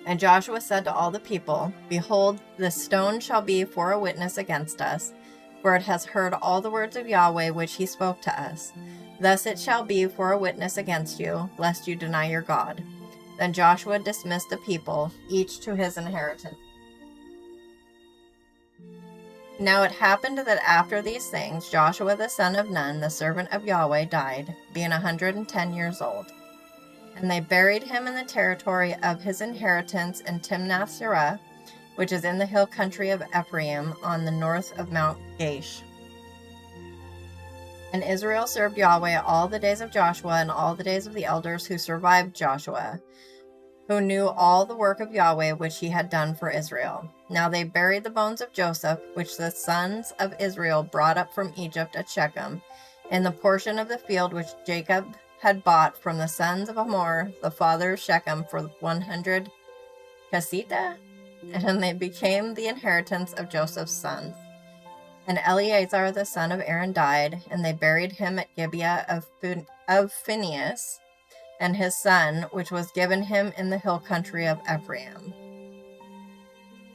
And Joshua said to all the people, Behold, this stone shall be for a witness against us, for it has heard all the words of Yahweh which he spoke to us. Thus it shall be for a witness against you, lest you deny your God. Then Joshua dismissed the people, each to his inheritance. Now it happened that after these things, Joshua the son of Nun, the servant of Yahweh, died, being 110 years old. And they buried him in the territory of his inheritance in Timnath-serah, which is in the hill country of Ephraim, on the north of Mount Gaish. And Israel served Yahweh all the days of Joshua and all the days of the elders who survived Joshua, who knew all the work of Yahweh which he had done for Israel. Now they buried the bones of Joseph, which the sons of Israel brought up from Egypt at Shechem, in the portion of the field which Jacob had bought from the sons of Hamor, the father of Shechem, for 100 kesita, and they became the inheritance of Joseph's sons. And Eleazar the son of Aaron died, and they buried him at Gibeah of Phinehas, and his son, which was given him in the hill country of Ephraim.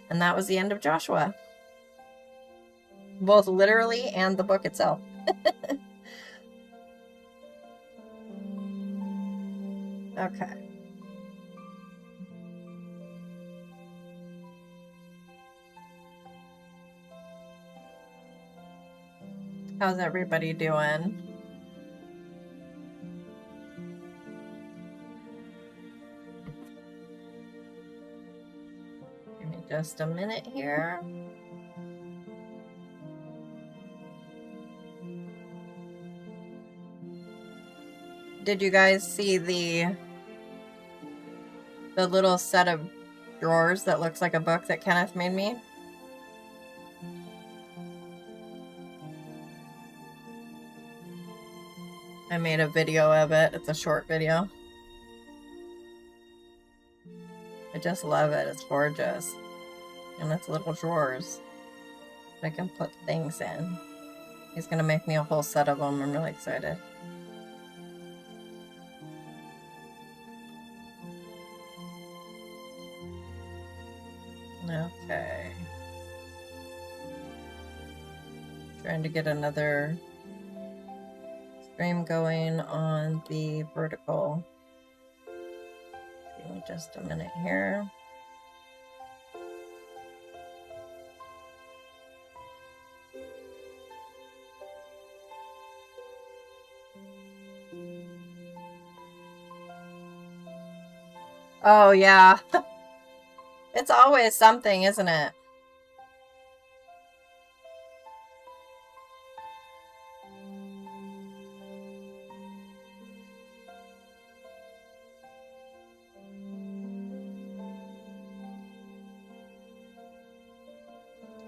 And that was the end of Joshua, both literally and the book itself. Okay. How's everybody doing? Give me just a minute here. Did you guys see the little set of drawers that looks like a book that Kenneth made me? I made a video of it. It's a short video. I just love it. It's gorgeous. And it's little drawers I can put things in. He's going to make me a whole set of them. I'm really excited. Okay. Trying to get another stream going on the vertical. Give me just a minute here. Oh, yeah. It's always something, isn't it?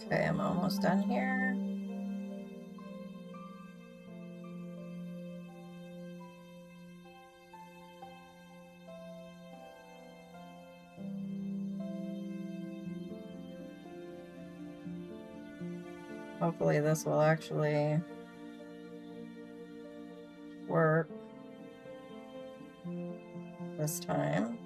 Okay, I'm almost done here. Hopefully this will actually work this time.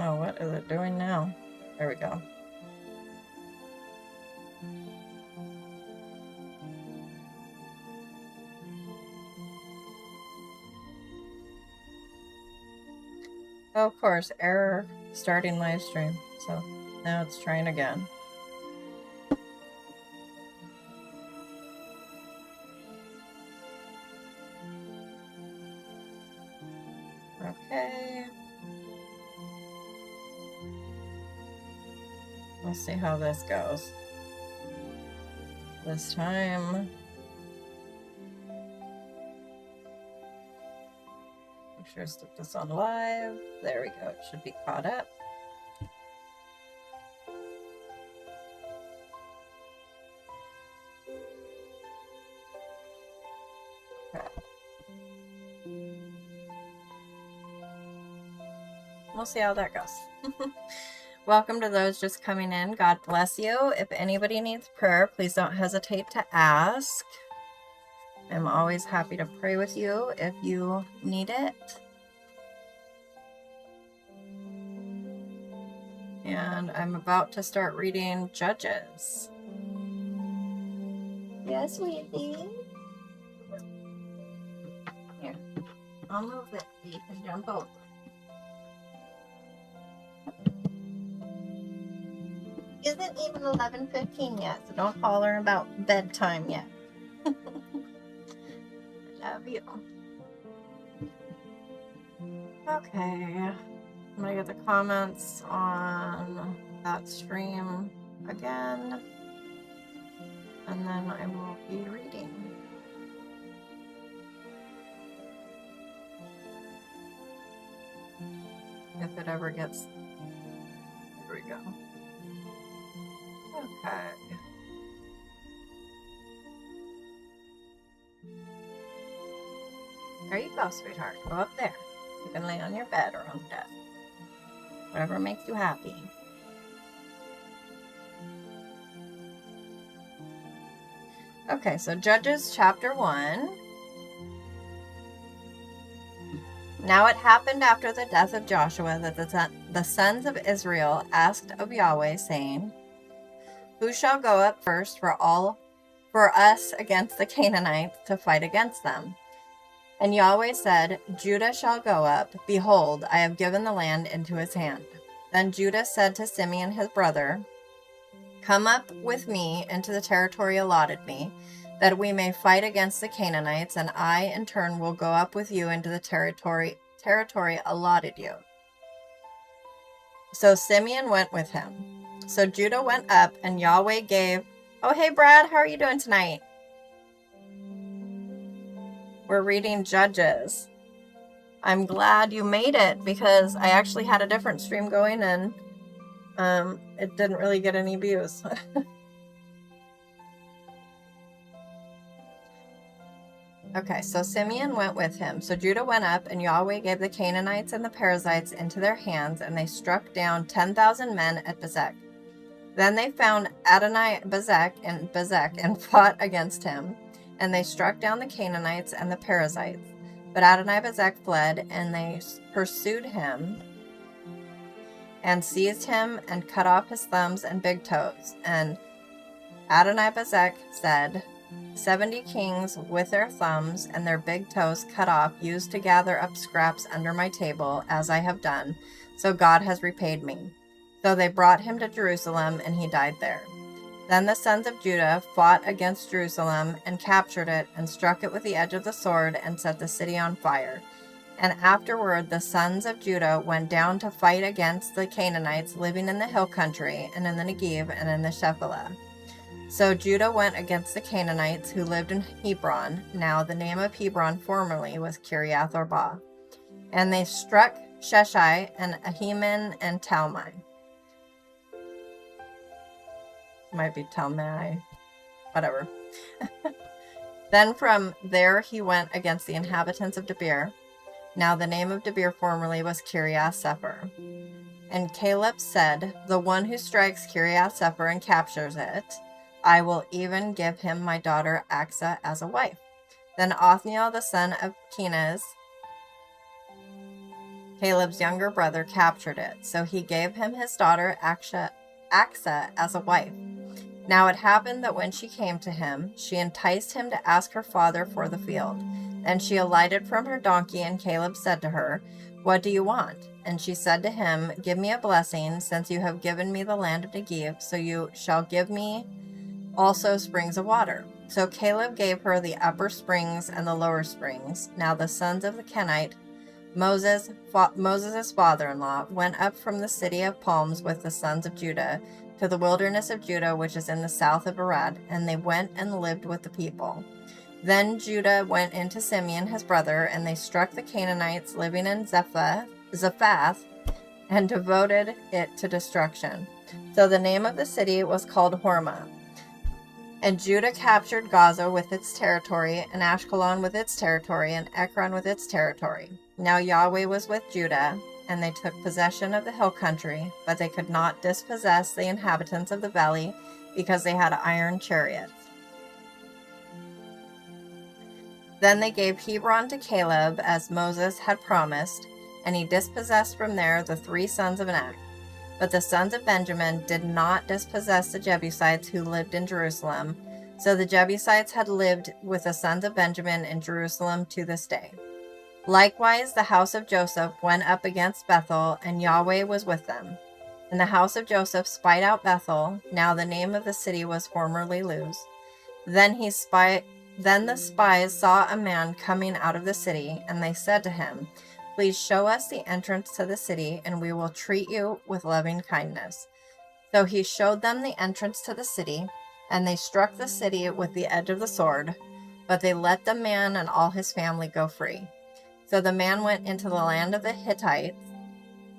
Oh, what is it doing now? There we go. Oh, of course, error starting live stream. So now it's trying again. Okay. We'll see how this goes. This time. Make sure to stick this on live. There we go. It should be caught up. Okay. We'll see how that goes. Welcome to those just coming in. God bless you. If anybody needs prayer, please don't hesitate to ask. I'm always happy to pray with you if you need it. And I'm about to start reading Judges. Yes, sweetie. Here, I'll move it so you can jump over. Isn't even 11:15 yet, so don't holler about bedtime yet. Love you. Okay, I'm gonna get the comments on that stream again, and then I will be reading. If it ever gets, there we go. Okay. There you go, sweetheart. Go up there. You can lay on your bed or on the desk. Whatever makes you happy. Okay, so Judges chapter 1. Now it happened after the death of Joshua that the sons of Israel asked of Yahweh, saying, "Who shall go up first for us against the Canaanites to fight against them?" And Yahweh said, Judah shall go up. Behold, I have given the land into his hand. Then Judah said to Simeon his brother, Come up with me into the territory allotted me, that we may fight against the Canaanites, and I in turn will go up with you into the territory allotted you. So Simeon went with him. So Judah went up, and Yahweh gave... Oh, hey, Brad, how are you doing tonight? We're reading Judges. I'm glad you made it, because I actually had a different stream going, and it didn't really get any views. Okay, so Simeon went with him. So Judah went up, and Yahweh gave the Canaanites and the Perizzites into their hands, and they struck down 10,000 men at Bezek. Then they found Adoni-Bezek and fought against him, and they struck down the Canaanites and the Perizzites. But Adoni-Bezek fled, and they pursued him and seized him and cut off his thumbs and big toes. And Adoni-Bezek said, 70 kings with their thumbs and their big toes cut off used to gather up scraps under my table, as I have done, so God has repaid me. So they brought him to Jerusalem, and he died there. Then the sons of Judah fought against Jerusalem and captured it and struck it with the edge of the sword and set the city on fire. And afterward the sons of Judah went down to fight against the Canaanites living in the hill country and in the Negev and in the Shephelah. So Judah went against the Canaanites who lived in Hebron. Now the name of Hebron formerly was Kiriath Arba. And they struck Sheshai and Ahiman and Talmai. Might be Talmai, whatever. Then from there he went against the inhabitants of Debir. Now the name of Debir formerly was Kiriath Sepher. And Caleb said, The one who strikes Kiriath Sepher and captures it, I will even give him my daughter Aksa as a wife. Then Othniel the son of Kenaz, Caleb's younger brother, captured it. So he gave him his daughter Aksa as a wife. Now it happened that when she came to him, she enticed him to ask her father for the field. And she alighted from her donkey, and Caleb said to her, What do you want? And she said to him, Give me a blessing, since you have given me the land of Negev, so you shall give me also springs of water. So Caleb gave her the upper springs and the lower springs. Now the sons of the Kenite, Moses' father-in-law, went up from the city of palms with the sons of Judah to the wilderness of Judah, which is in the south of Arad, and they went and lived with the people. Then Judah went into Simeon his brother, and they struck the Canaanites living in Zaphath, and devoted it to destruction. So the name of the city was called Hormah. And Judah captured Gaza with its territory, and Ashkelon with its territory, and Ekron with its territory. Now Yahweh was with Judah, and they took possession of the hill country, but they could not dispossess the inhabitants of the valley, because they had iron chariots. Then they gave Hebron to Caleb, as Moses had promised, and he dispossessed from there the 3 sons of Anak. But the sons of Benjamin did not dispossess the Jebusites who lived in Jerusalem. So the Jebusites had lived with the sons of Benjamin in Jerusalem to this day. Likewise, the house of Joseph went up against Bethel, and Yahweh was with them. And the house of Joseph spied out Bethel. Now the name of the city was formerly Luz. Then the spies saw a man coming out of the city, and they said to him, Please show us the entrance to the city, and we will treat you with loving kindness. So he showed them the entrance to the city, and they struck the city with the edge of the sword, but they let the man and all his family go free. So the man went into the land of the Hittites,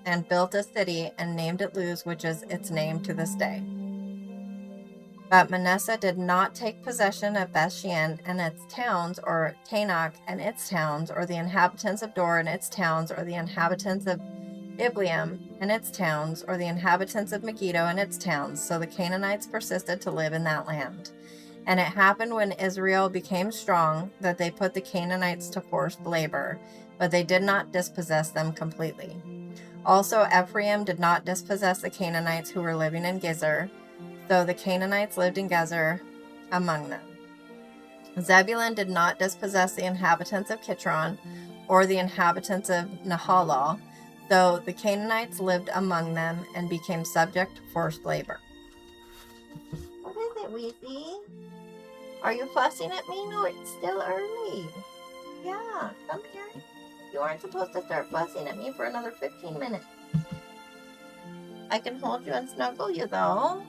and built a city, and named it Luz, which is its name to this day. But Manasseh did not take possession of Bethshean and its towns, or Tanakh and its towns, or the inhabitants of Dor and its towns, or the inhabitants of Ibleam and its towns, or the inhabitants of Megiddo and its towns. So the Canaanites persisted to live in that land. And it happened when Israel became strong that they put the Canaanites to forced labor, but they did not dispossess them completely. Also Ephraim did not dispossess the Canaanites who were living in Gezer, though the Canaanites lived in Gezer among them. Zebulun did not dispossess the inhabitants of Kitron or the inhabitants of Nahalal, though the Canaanites lived among them and became subject to forced labor. What is it, Weezy? Are you fussing at me? No, it's still early. Yeah, come here. You aren't supposed to start fussing at me for another 15 minutes. I can hold you and snuggle you, though.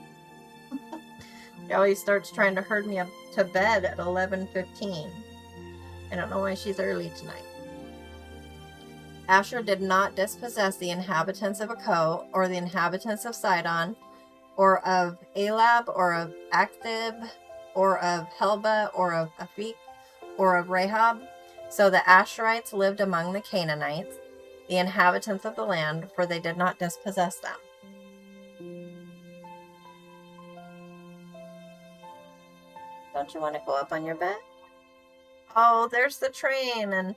She always starts trying to herd me up to bed at 11:15. I don't know why she's early tonight. Asher did not dispossess the inhabitants of Akko, or the inhabitants of Sidon, or of Alab, or of Akthib, or of Helba, or of Aphik, or of Rahab. So the Asherites lived among the Canaanites, the inhabitants of the land, for they did not dispossess them. Don't you want to go up on your bed? Oh, there's the train, and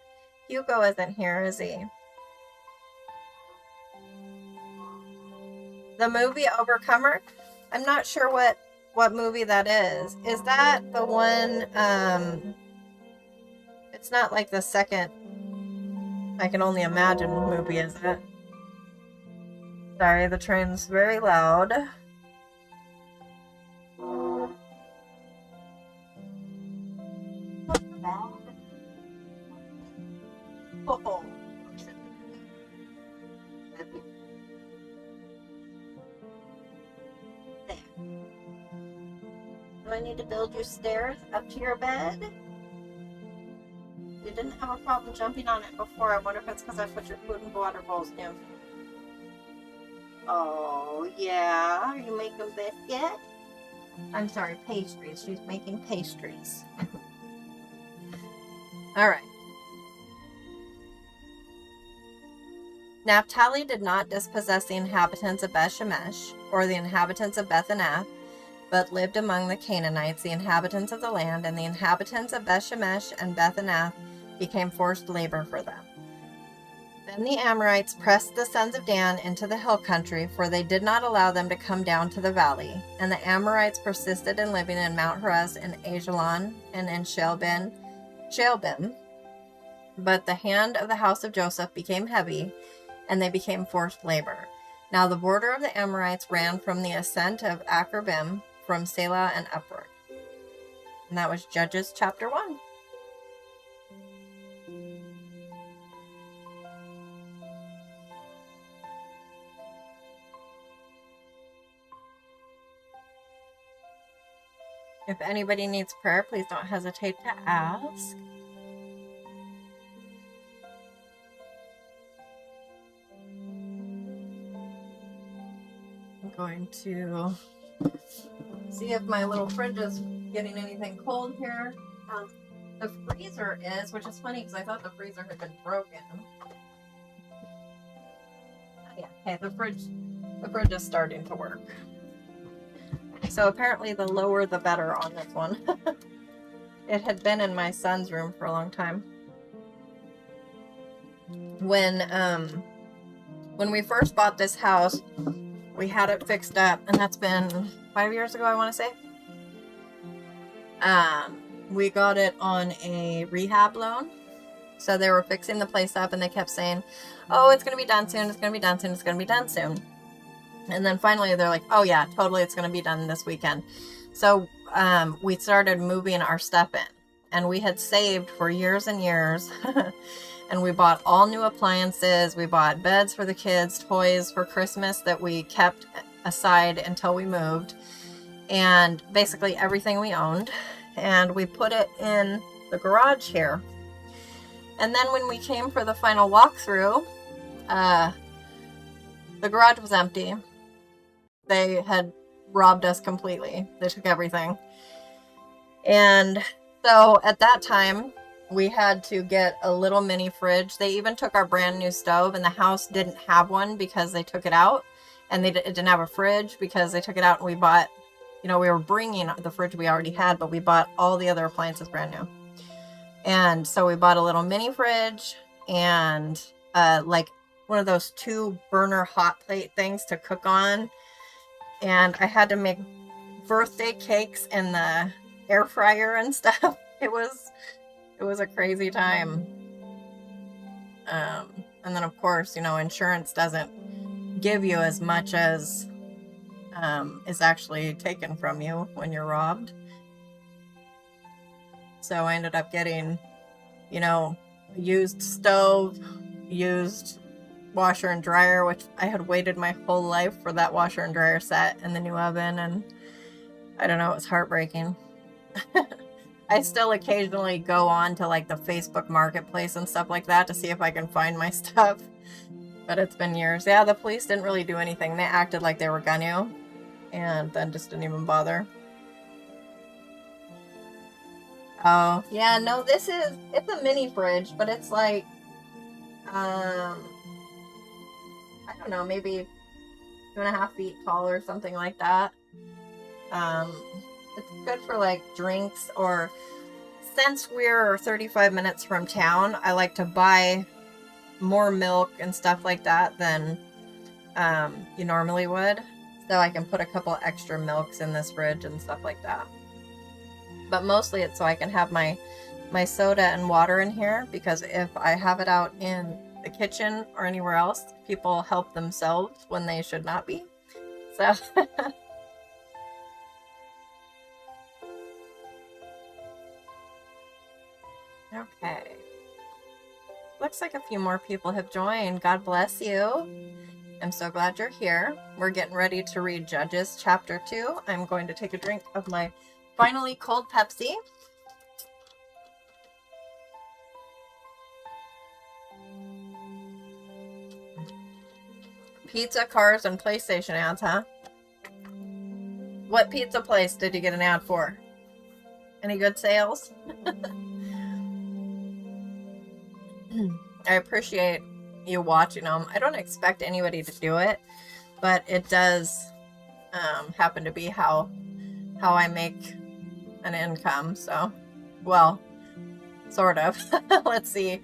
Hugo isn't here, is he? The movie Overcomer? I'm not sure what movie that is. Is that the one, it's not like the second I Can Only Imagine movie, is it? Sorry, the train's very loud. Oh. There. Do I need to build you stairs up to your bed? You didn't have a problem jumping on it before. I wonder if it's because I put your food and water bowls down. Oh, yeah. Are you making biscuit? I'm sorry, pastries. She's making pastries. All right. Naphtali did not dispossess the inhabitants of Beth-Shemesh or the inhabitants of Beth-Anath, but lived among the Canaanites, the inhabitants of the land, and the inhabitants of Beth-Shemesh and Beth-Anath became forced labor for them. Then the Amorites pressed the sons of Dan into the hill country, for they did not allow them to come down to the valley. And the Amorites persisted in living in Mount Horez, in Ajalon, and in Shalbim. But the hand of the house of Joseph became heavy, and they became forced labor. Now the border of the Amorites ran from the ascent of Akrabim, from Selah and upward. And that was Judges chapter 1. If anybody needs prayer, please don't hesitate to ask. I'm going to see if my little fridge is getting anything cold here. The freezer is, which is funny because I thought the freezer had been broken. Yeah, okay, the fridge is starting to work. So apparently the lower the better on this one. It had been in my son's room for a long time. When we first bought this house, we had it fixed up, and that's been 5 years ago, I want to say. We got it on a rehab loan. So they were fixing the place up, and they kept saying, oh, it's going to be done soon, it's going to be done soon, it's going to be done soon. And then finally they're like, oh yeah, totally, it's going to be done this weekend. So we started moving our stuff in. And we had saved for years and years. And we bought all new appliances. We bought beds for the kids, toys for Christmas that we kept aside until we moved. And basically everything we owned. And we put it in the garage here. And then when we came for the final walkthrough, the garage was empty. They had robbed us completely. They took everything. And so at that time, we had to get a little mini fridge. They even took our brand new stove, and the house didn't have one because they took it out. And it didn't have a fridge because they took it out, and we bought, we were bringing the fridge we already had, but we bought all the other appliances brand new. And so we bought a little mini fridge and like one of those 2 burner hot plate things to cook on. And I had to make birthday cakes in the air fryer and stuff. it was a crazy time. And then of course, you know, insurance doesn't give you as much as is actually taken from you when you're robbed. So I ended up getting, you know, a used stove, used washer and dryer, which I had waited my whole life for that washer and dryer set and the new oven, and I don't know, it was heartbreaking. I still occasionally go on to like the Facebook marketplace and stuff like that to see if I can find my stuff, but it's been years. Yeah, the police didn't really do anything. They acted like they were gonna, and then just didn't even bother. Oh, yeah, no, it's a mini fridge, but it's like, I don't know, maybe 2.5 feet tall or something like that. It's good for like drinks, or since we're 35 minutes from town, I like to buy more milk and stuff like that than you normally would. So I can put a couple extra milks in this fridge and stuff like that. But mostly it's so I can have my soda and water in here, because if I have it out in the kitchen or anywhere else, people help themselves when they should not be. So okay. Looks like a few more people have joined. God bless you. I'm so glad you're here. We're getting ready to read Judges chapter 2. I'm going to take a drink of my finally cold Pepsi. Pizza, cars, and PlayStation ads, huh? What pizza place did you get an ad for? Any good sales? I appreciate you watching them. I don't expect anybody to do it, but it does happen to be how I make an income. So, well, sort of. Let's see.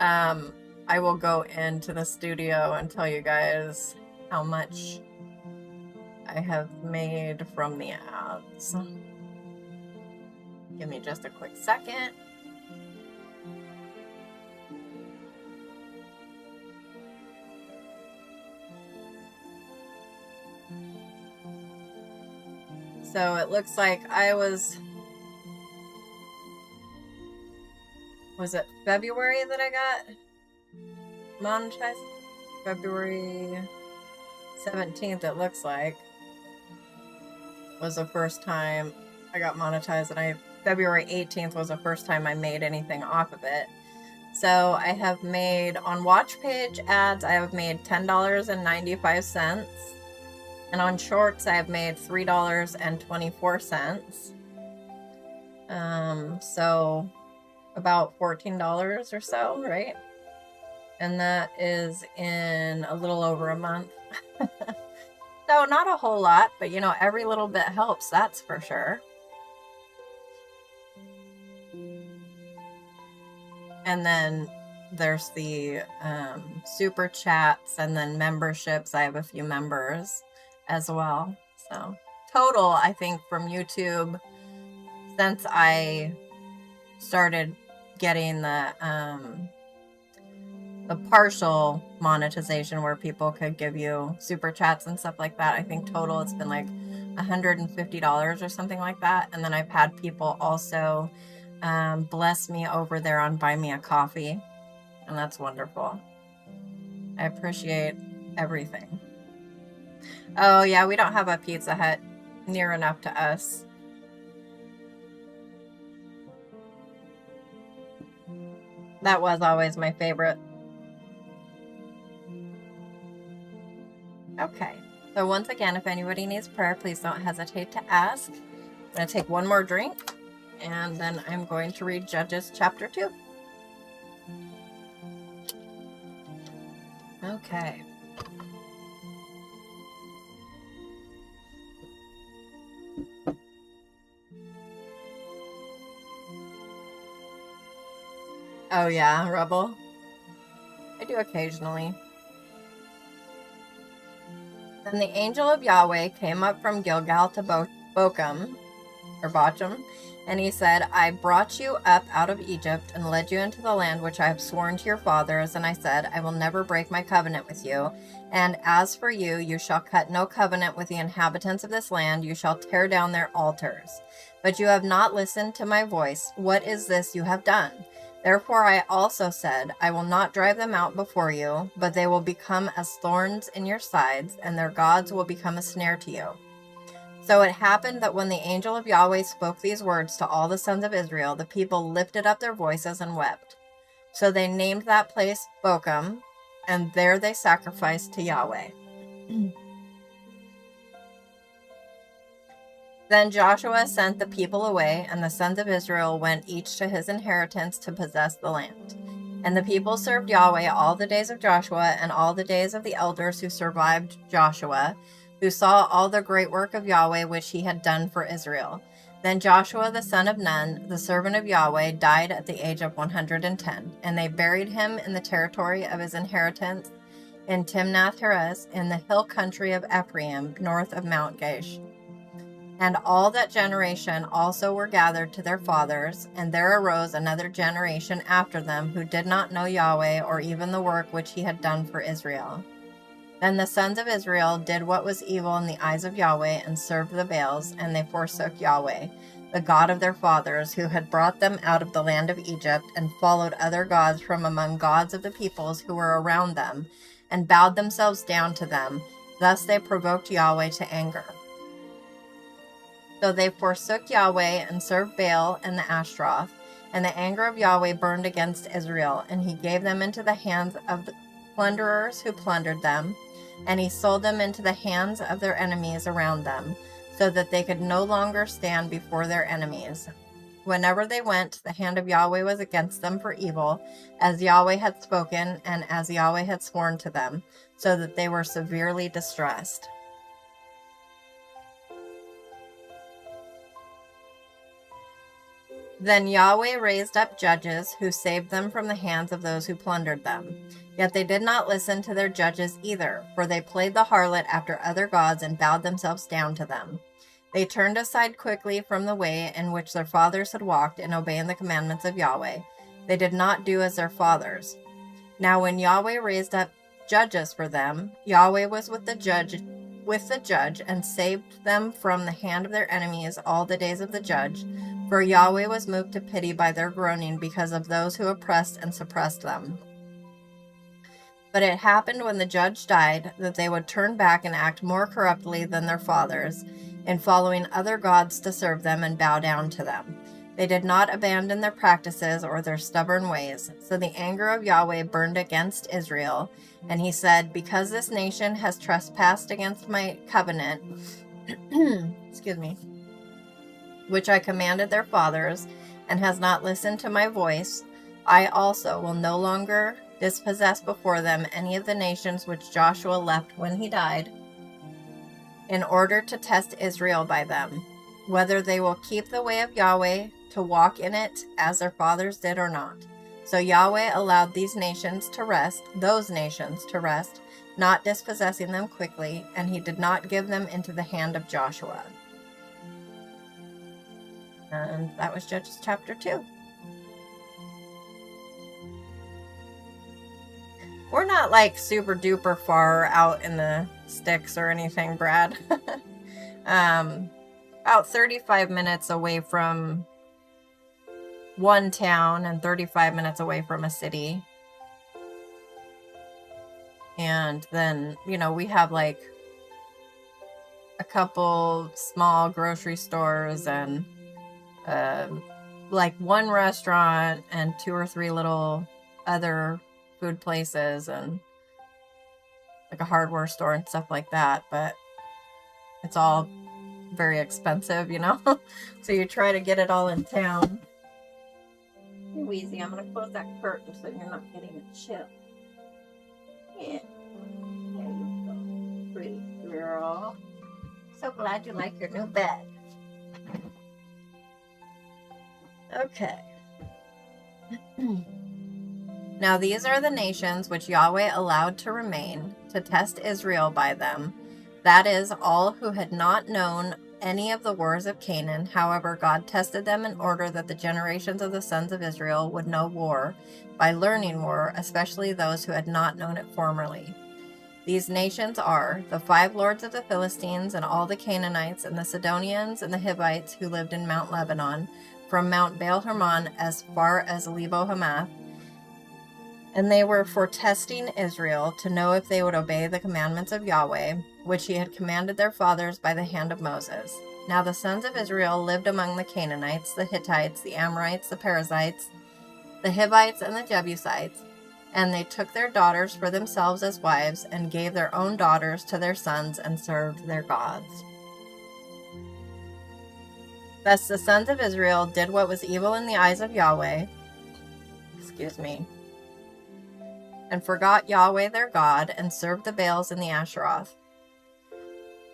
I will go into the studio and tell you guys how much I have made from the ads. Give me just a quick second. So it looks like I was it February that I got monetized? February 17th, it looks like, was the first time I got monetized, and February 18th was the first time I made anything off of it. So I have made, on watch page ads, I have made $10.95. And on shorts, I have made $3.24. So about $14 or so, right? And that is in a little over a month. So not a whole lot, but you know, every little bit helps, that's for sure. And then there's the super chats, and then memberships. I have a few members as well. So total, I think from YouTube, since I started getting the partial monetization where people could give you super chats and stuff like that, I think total it's been like $150 or something like that. And then I've had people also bless me over there on Buy Me a Coffee, and that's wonderful. I appreciate everything. Oh yeah, we don't have a Pizza Hut near enough to us. That was always my favorite. Okay, so once again, if anybody needs prayer, please don't hesitate to ask. I'm going to take one more drink, and then I'm going to read Judges chapter 2. Okay. Oh yeah, Rebel. I do occasionally. Then the angel of Yahweh came up from Gilgal to Bochum, And he said, I brought you up out of Egypt and led you into the land which I have sworn to your fathers. And I said, I will never break my covenant with you. And as for you, you shall cut no covenant with the inhabitants of this land. You shall tear down their altars. But you have not listened to my voice. What is this you have done? Therefore I also said, I will not drive them out before you, but they will become as thorns in your sides, and their gods will become a snare to you. So it happened that when the angel of Yahweh spoke these words to all the sons of Israel, the people lifted up their voices and wept. So they named that place Bochum, and there they sacrificed to Yahweh. Then Joshua sent the people away, and the sons of Israel went each to his inheritance to possess the land. And the people served Yahweh all the days of Joshua and all the days of the elders who survived Joshua, who saw all the great work of Yahweh which he had done for Israel. Then Joshua the son of Nun, the servant of Yahweh, died at the age of 110, and they buried him in the territory of his inheritance in Timnath-Heres in the hill country of Ephraim, north of Mount Gaish. And all that generation also were gathered to their fathers, and there arose another generation after them who did not know Yahweh or even the work which he had done for Israel. Then the sons of Israel did what was evil in the eyes of Yahweh and served the Baals, and they forsook Yahweh, the God of their fathers, who had brought them out of the land of Egypt, and followed other gods from among gods of the peoples who were around them, and bowed themselves down to them. Thus they provoked Yahweh to anger. So they forsook Yahweh and served Baal and the Ashtaroth, and the anger of Yahweh burned against Israel, and he gave them into the hands of the plunderers who plundered them, and he sold them into the hands of their enemies around them, so that they could no longer stand before their enemies. Whenever they went, the hand of Yahweh was against them for evil, as Yahweh had spoken and as Yahweh had sworn to them, so that they were severely distressed. Then Yahweh raised up judges who saved them from the hands of those who plundered them. Yet they did not listen to their judges either, for they played the harlot after other gods and bowed themselves down to them. They turned aside quickly from the way in which their fathers had walked in obeying the commandments of Yahweh. They did not do as their fathers. Now when Yahweh raised up judges for them, Yahweh was with the judge and saved them from the hand of their enemies all the days of the judge, for Yahweh was moved to pity by their groaning because of those who oppressed and suppressed them. But it happened when the judge died that they would turn back and act more corruptly than their fathers, in following other gods to serve them and bow down to them. They did not abandon their practices or their stubborn ways. So the anger of Yahweh burned against Israel, and he said, because this nation has trespassed against my covenant, which I commanded their fathers, and has not listened to my voice, I also will no longer dispossess before them any of the nations which Joshua left when he died, in order to test Israel by them, whether they will keep the way of Yahweh to walk in it as their fathers did or not. So Yahweh allowed those nations to rest, not dispossessing them quickly, and he did not give them into the hand of Joshua. And that was Judges chapter 2. We're not like super duper far out in the sticks or anything, Brad. About 35 minutes away from one town and 35 minutes away from a city. And then, we have like a couple small grocery stores and like one restaurant and 2 or 3 little other food places and like a hardware store and stuff like that, but it's all very expensive, so you try to get it all in town. Hey, Wheezy, I'm gonna close that curtain so you're not getting a chill. Yeah, there you go, pretty girl. So glad you like your new bed. Okay. Now these are the nations which Yahweh allowed to remain, to test Israel by them, that is, all who had not known any of the wars of Canaan. However, God tested them in order that the generations of the sons of Israel would know war by learning war, especially those who had not known it formerly. These nations are the 5 lords of the Philistines, and all the Canaanites, and the Sidonians, and the Hivites who lived in Mount Lebanon, from Mount Baal Hermon as far as Lebo Hamath. And they were for testing Israel, to know if they would obey the commandments of Yahweh, which he had commanded their fathers by the hand of Moses. Now the sons of Israel lived among the Canaanites, the Hittites, the Amorites, the Perizzites, the Hivites, and the Jebusites. And they took their daughters for themselves as wives, and gave their own daughters to their sons, and served their gods. Thus the sons of Israel did what was evil in the eyes of Yahweh, and forgot Yahweh their God, and served the Baals and the Asheroth.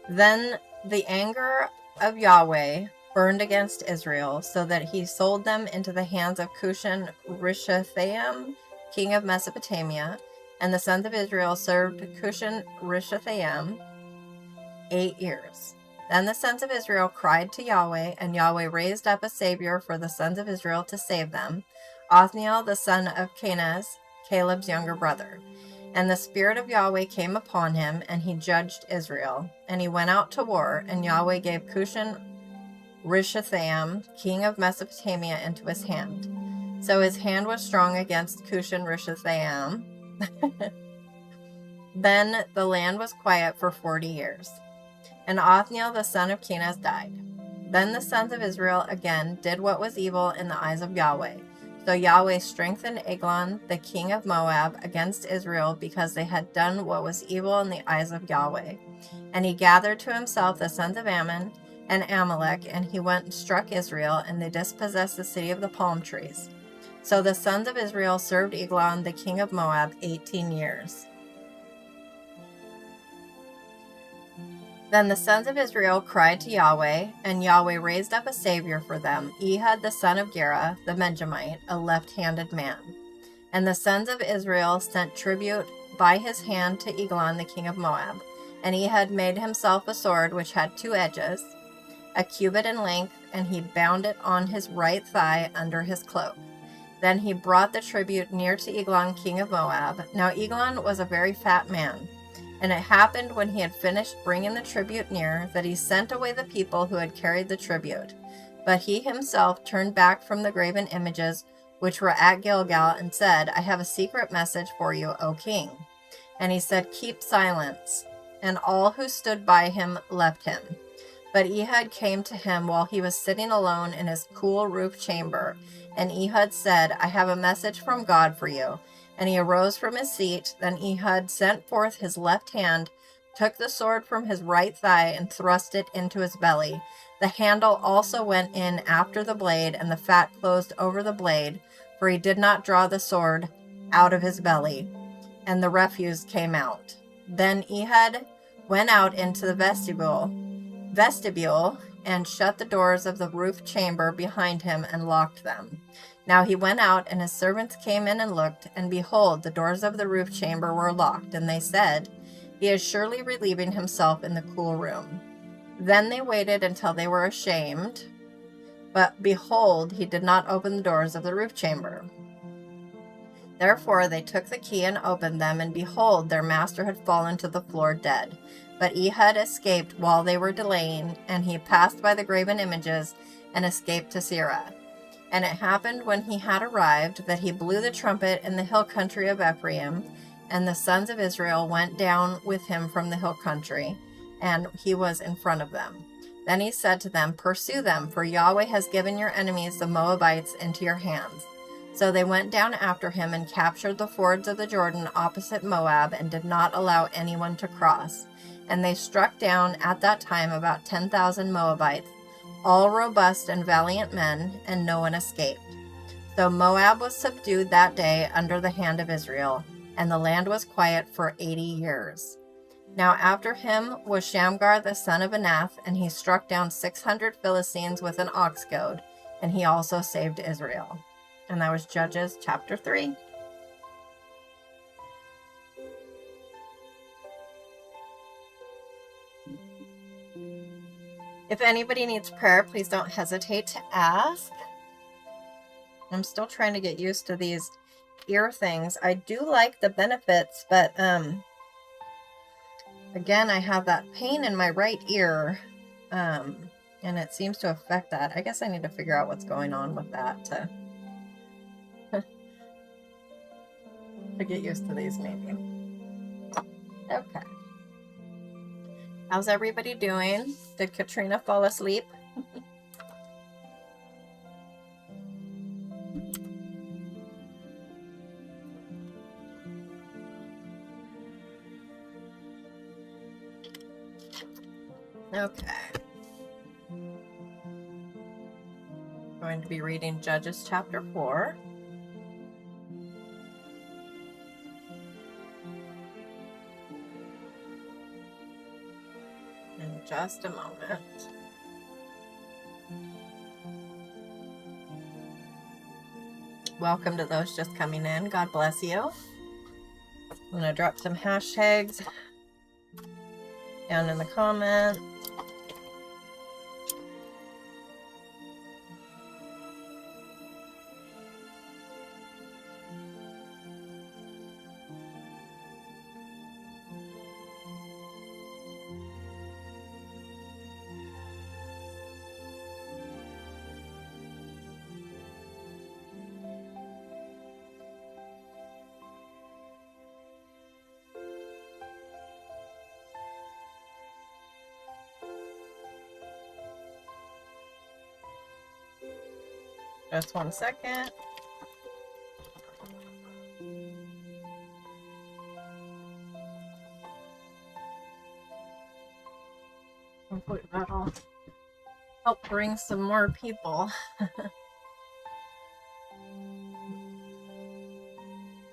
Then the anger of Yahweh burned against Israel, so that he sold them into the hands of Cushan Rishathaim, king of Mesopotamia, and the sons of Israel served Cushan Rishathaim 8 years. Then the sons of Israel cried to Yahweh, and Yahweh raised up a savior for the sons of Israel to save them, Othniel the son of Kenaz, Caleb's younger brother. And the Spirit of Yahweh came upon him, and he judged Israel. And he went out to war, and Yahweh gave Cushan Rishathaim, king of Mesopotamia, into his hand. So his hand was strong against Cushan Rishathaim. Then the land was quiet for 40 years. And Othniel the son of Kenaz died. Then the sons of Israel again did what was evil in the eyes of Yahweh. So Yahweh strengthened Eglon, the king of Moab, against Israel, because they had done what was evil in the eyes of Yahweh. And he gathered to himself the sons of Ammon and Amalek, and he went and struck Israel, and they dispossessed the city of the palm trees. So the sons of Israel served Eglon, the king of Moab, 18 years. Then the sons of Israel cried to Yahweh, and Yahweh raised up a savior for them, Ehud the son of Gera, the Benjamite, a left-handed man. And the sons of Israel sent tribute by his hand to Eglon the king of Moab. And Ehud made himself a sword which had 2 edges, a cubit in length, and he bound it on his right thigh under his cloak. Then he brought the tribute near to Eglon king of Moab. Now Eglon was a very fat man. And it happened when he had finished bringing the tribute near, that he sent away the people who had carried the tribute. But he himself turned back from the graven images which were at Gilgal, and said, I have a secret message for you, O king. And he said, Keep silence. And all who stood by him left him. But Ehud came to him while he was sitting alone in his cool roof chamber. And Ehud said, I have a message from God for you. And he arose from his seat. Then Ehud sent forth his left hand, took the sword from his right thigh, and thrust it into his belly. The handle also went in after the blade, and the fat closed over the blade, for he did not draw the sword out of his belly. And the refuse came out. Then Ehud went out into the vestibule, and shut the doors of the roof chamber behind him, and locked them. Now he went out, and his servants came in and looked, and behold, the doors of the roof chamber were locked. And they said, He is surely relieving himself in the cool room. Then they waited until they were ashamed. But behold, he did not open the doors of the roof chamber. Therefore they took the key and opened them, and behold, their master had fallen to the floor dead. But Ehud escaped while they were delaying, and he passed by the graven images and escaped to Seirah. And it happened when he had arrived that he blew the trumpet in the hill country of Ephraim, and the sons of Israel went down with him from the hill country, and he was in front of them. Then he said to them, Pursue them, for Yahweh has given your enemies the Moabites into your hands. So they went down after him and captured the fords of the Jordan opposite Moab, and did not allow anyone to cross. And they struck down at that time about 10,000 Moabites, all robust and valiant men, and no one escaped. So Moab was subdued that day under the hand of Israel, and the land was quiet for 80 years. Now after him was Shamgar the son of Anath, and he struck down 600 Philistines with an ox goad, and he also saved Israel. And that was Judges chapter 3. If anybody needs prayer, please don't hesitate to ask. I'm still trying to get used to these ear things. I do like the benefits, but again, I have that pain in my right ear, and it seems to affect that. I guess I need to figure out what's going on with that to get used to these, maybe. Okay. How's everybody doing? Did Katrina fall asleep? Okay. Going to be reading Judges chapter 4. In just a moment. Welcome to those just coming in. God bless you. I'm going to drop some hashtags down in the comments. Just 1 second. Hopefully that'll help bring some more people.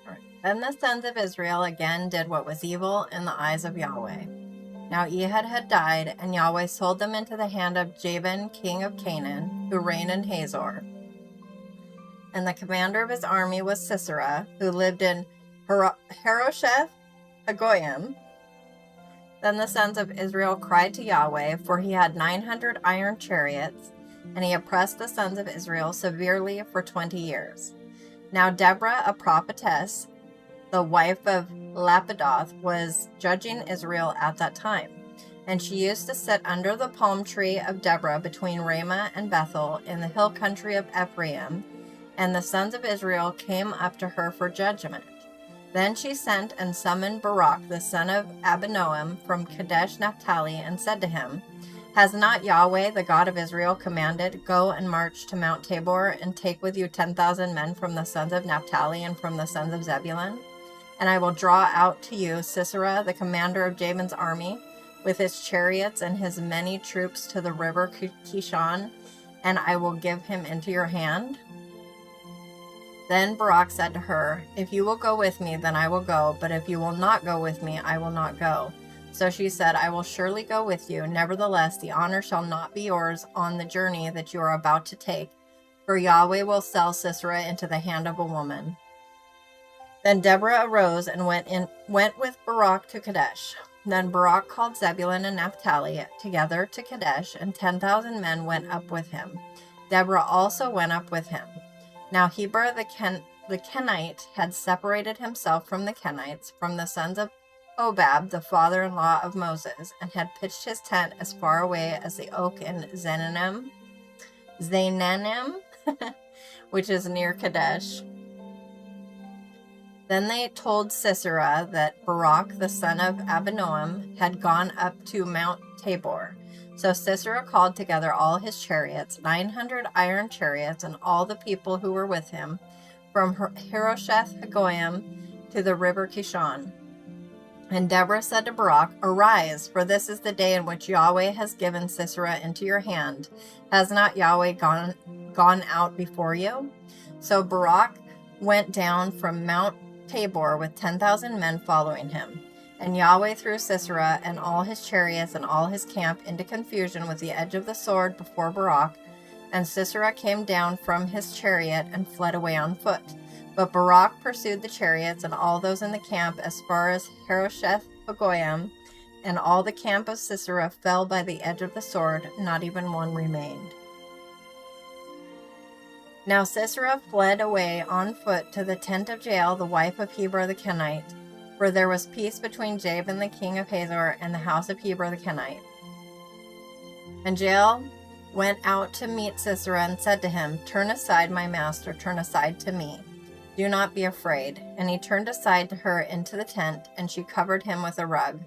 Alright. Then the sons of Israel again did what was evil in the eyes of Yahweh. Now Ehud had died, and Yahweh sold them into the hand of Jabin, king of Canaan, who reigned in Hazor. And the commander of his army was Sisera, who lived in Harosheth Hagoyim. Then the sons of Israel cried to Yahweh, for he had 900 iron chariots, and he oppressed the sons of Israel severely for 20 years. Now Deborah, a prophetess, the wife of Lapidoth, was judging Israel at that time. And she used to sit under the palm tree of Deborah between Ramah and Bethel in the hill country of Ephraim, and the sons of Israel came up to her for judgment. Then she sent and summoned Barak, the son of Abinoam, from Kadesh Naphtali, and said to him, Has not Yahweh, the God of Israel, commanded, Go and march to Mount Tabor, and take with you 10,000 men from the sons of Naphtali and from the sons of Zebulun? And I will draw out to you Sisera, the commander of Jabin's army, with his chariots and his many troops to the river Kishon, and I will give him into your hand. Then Barak said to her, If you will go with me, then I will go, but if you will not go with me, I will not go. So she said, I will surely go with you. Nevertheless, the honor shall not be yours on the journey that you are about to take, for Yahweh will sell Sisera into the hand of a woman. Then Deborah arose and went with Barak to Kadesh. Then Barak called Zebulun and Naphtali together to Kadesh, and 10,000 men went up with him. Deborah also went up with him. Now Heber the Kenite had separated himself from the Kenites, from the sons of Hobab, the father-in-law of Moses, and had pitched his tent as far away as the oak in Zaananim, which is near Kadesh. Then they told Sisera that Barak, the son of Abinoam, had gone up to Mount Tabor. So Sisera called together all his chariots, 900 iron chariots, and all the people who were with him, from Harosheth Hagoyim to the river Kishon. And Deborah said to Barak, Arise, for this is the day in which Yahweh has given Sisera into your hand. Has not Yahweh gone out before you? So Barak went down from Mount Tabor with 10,000 men following him. And Yahweh threw Sisera and all his chariots and all his camp into confusion with the edge of the sword before Barak. And Sisera came down from his chariot and fled away on foot. But Barak pursued the chariots and all those in the camp as far as Harosheth Hagoyim. and all the camp of Sisera fell by the edge of the sword, not even one remained. Now Sisera fled away on foot to the tent of Jael, the wife of Heber the Kenite, for there was peace between Jabin the king of Hazor and the house of Heber the Kenite. And Jael went out to meet Sisera and said to him, "Turn aside, my master, turn aside to me. Do not be afraid." And he turned aside to her into the tent, and she covered him with a rug.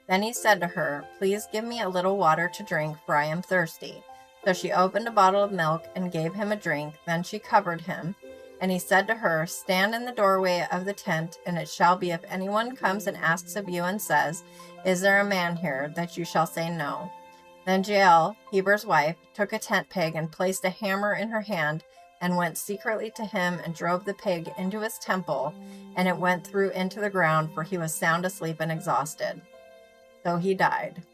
Then he said to her, "Please give me a little water to drink, for I am thirsty." So she opened a bottle of milk and gave him a drink. Then she covered him. And he said to her, "Stand in the doorway of the tent, and it shall be if anyone comes and asks of you and says, 'Is there a man here?' that you shall say no." Then Jael, Heber's wife, took a tent peg and placed a hammer in her hand and went secretly to him and drove the pig into his temple, and it went through into the ground, for he was sound asleep and exhausted. So he died.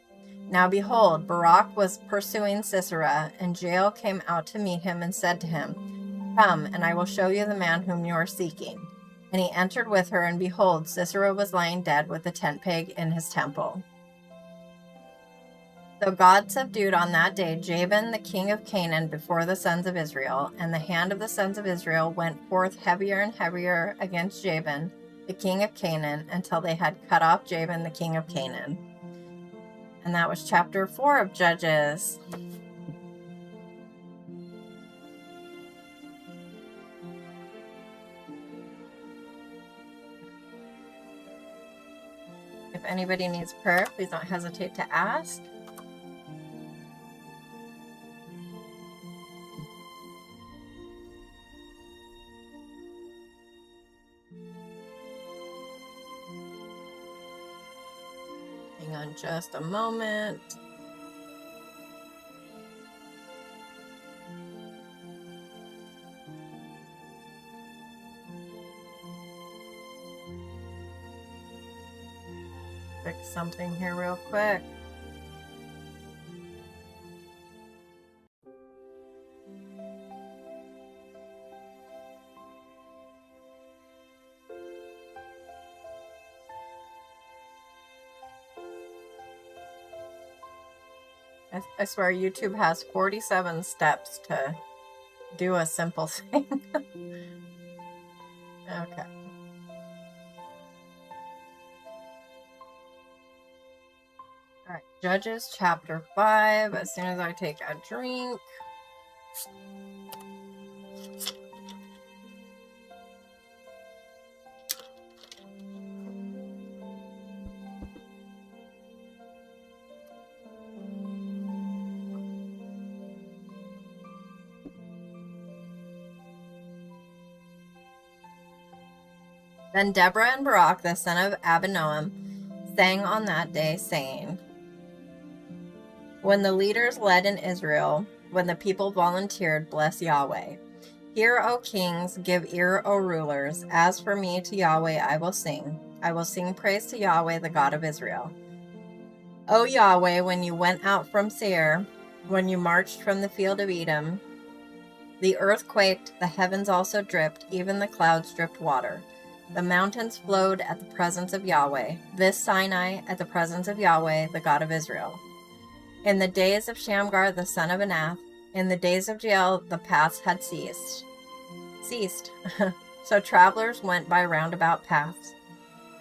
Now behold, Barak was pursuing Sisera, and Jael came out to meet him and said to him, "Come, and I will show you the man whom you are seeking." And he entered with her, and behold, Sisera was lying dead with the tent peg in his temple. So God subdued on that day Jabin the king of Canaan before the sons of Israel, and the hand of the sons of Israel went forth heavier and heavier against Jabin the king of Canaan, until they had cut off Jabin the king of Canaan. And that was chapter 4 of Judges. If anybody needs prayer, please don't hesitate to ask. Hang on just a moment. Fix something here real quick. I swear YouTube has 47 steps to do a simple thing. Okay. Alright, Judges chapter 5. As soon as I take a drink. Then Deborah and Barak, the son of Abinoam, sang on that day, saying, "When the leaders led in Israel, when the people volunteered, bless Yahweh. Hear, O kings, give ear, O rulers. As for me, to Yahweh I will sing. I will sing praise to Yahweh, the God of Israel. O Yahweh, when you went out from Seir, when you marched from the field of Edom, the earth quaked, the heavens also dripped, even the clouds dripped water. The mountains flowed at the presence of Yahweh, this Sinai at the presence of Yahweh, the God of Israel. In the days of Shamgar the son of Anath, in the days of Jael, the paths had ceased. So travelers went by roundabout paths.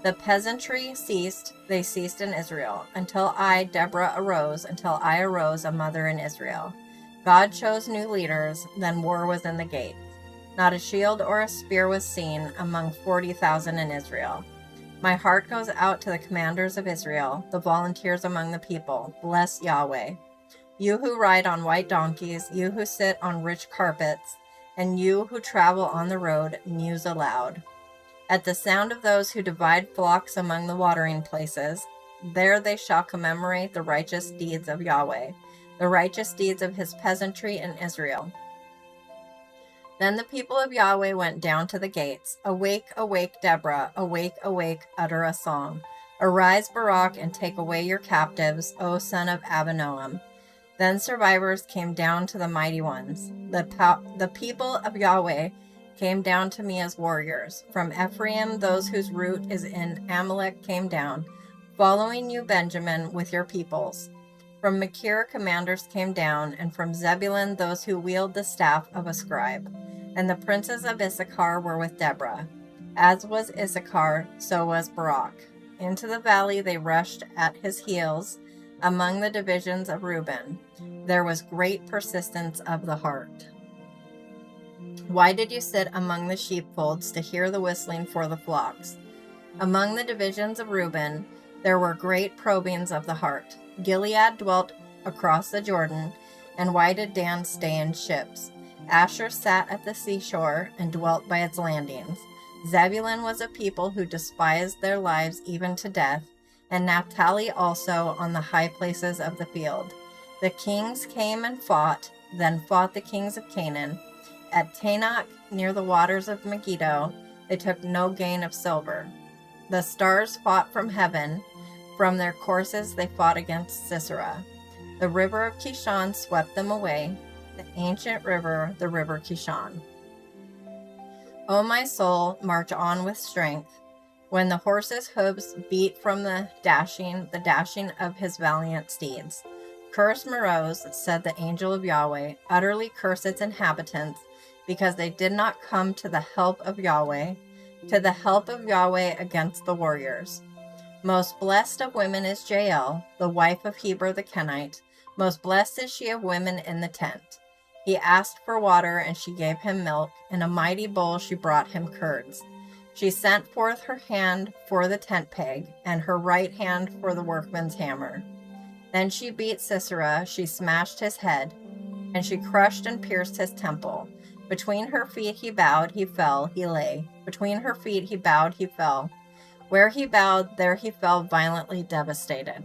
The peasantry ceased, they ceased in Israel, until I, Deborah, arose, until I arose a mother in Israel. God chose new leaders, then war was in the gates. Not a shield or a spear was seen among 40,000 in Israel. My heart goes out to the commanders of Israel, the volunteers among the people. Bless Yahweh. You who ride on white donkeys, you who sit on rich carpets, and you who travel on the road, muse aloud. At the sound of those who divide flocks among the watering places, there they shall commemorate the righteous deeds of Yahweh, the righteous deeds of his peasantry in Israel. Then the people of Yahweh went down to the gates. Awake, awake, Deborah, awake, awake, utter a song. Arise, Barak, and take away your captives, O son of Abinoam. Then survivors came down to the mighty ones. The people of Yahweh came down to me as warriors. From Ephraim, those whose root is in Amalek came down. Following you, Benjamin, with your peoples. From Machir commanders came down, and from Zebulun those who wield the staff of a scribe. And the princes of Issachar were with Deborah. As was Issachar, so was Barak. Into the valley they rushed at his heels. Among the divisions of Reuben, there was great persistence of the heart. Why did you sit among the sheepfolds to hear the whistling for the flocks? Among the divisions of Reuben, there were great probings of the heart. Gilead dwelt across the Jordan, and why did Dan stay in ships? Asher sat at the seashore and dwelt by its landings. Zebulun was a people who despised their lives even to death, and Naphtali also on the high places of the field. The kings came and fought, then fought the kings of Canaan. At Tanakh, near the waters of Megiddo, they took no gain of silver. The stars fought from heaven. From their courses they fought against Sisera. The river of Kishon swept them away, the ancient river, the river Kishon. O my soul, march on with strength. When the horse's hooves beat from the dashing of his valiant steeds. Curse Meroz, said the angel of Yahweh, utterly curse its inhabitants, because they did not come to the help of Yahweh against the warriors. Most blessed of women is Jael, the wife of Heber the Kenite. Most blessed is she of women in the tent. He asked for water, and she gave him milk. In a mighty bowl she brought him curds. She sent forth her hand for the tent peg, and her right hand for the workman's hammer. Then she beat Sisera, she smashed his head, and she crushed and pierced his temple. Between her feet he bowed, he fell, he lay. Between her feet he bowed, he fell. Where he bowed, there he fell violently devastated.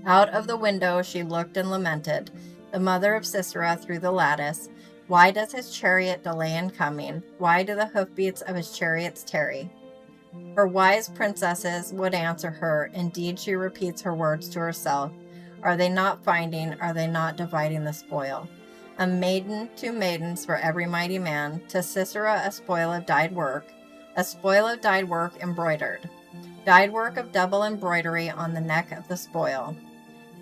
Out of the window she looked and lamented, the mother of Sisera through the lattice. Why does his chariot delay in coming? Why do the hoofbeats of his chariots tarry? Her wise princesses would answer her. Indeed, she repeats her words to herself. Are they not finding? Are they not dividing the spoil? A maiden, 2 maidens for every mighty man. To Sisera a spoil of dyed work. A spoil of dyed work embroidered. Dyed work of double embroidery on the neck of the spoil.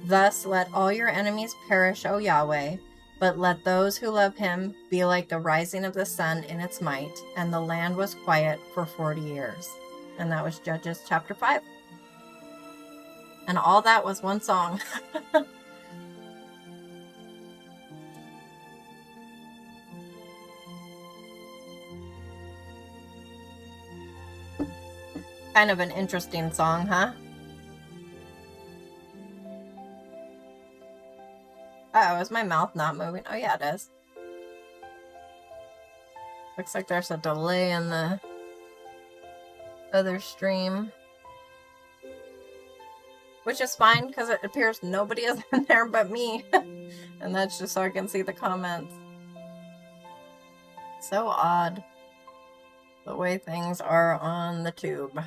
Thus let all your enemies perish, O Yahweh. But let those who love him be like the rising of the sun in its might. And the land was quiet for 40 years. And that was Judges chapter 5. And all that was one song. Kind of an interesting song, huh? Oh, is my mouth not moving? Oh, yeah, it is. Looks like there's a delay in the other stream. Which is fine, because it appears nobody is in there but me. And that's just so I can see the comments. So odd. The way things are on the tube.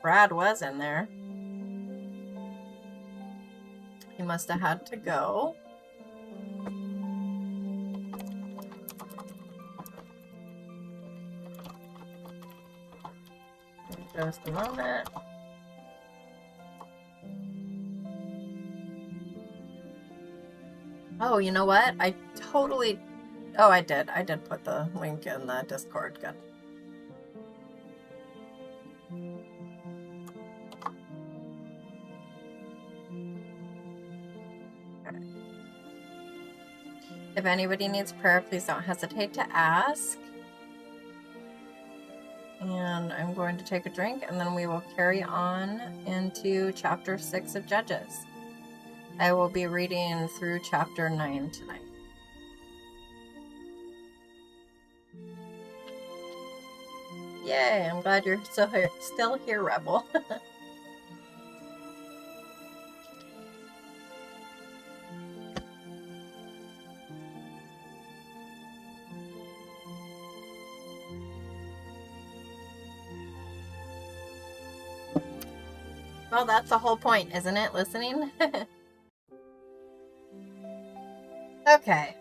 Brad was in there. He must have had to go. Just a moment. Oh, you know what? I did. I did put the link in the Discord. Good. If anybody needs prayer, please don't hesitate to ask. And I'm going to take a drink, and then we will carry on into chapter 6 of Judges. I will be reading through chapter 9 tonight. Yay, I'm glad you're still here, Rebel. Well, that's the whole point, isn't it? Listening? Okay.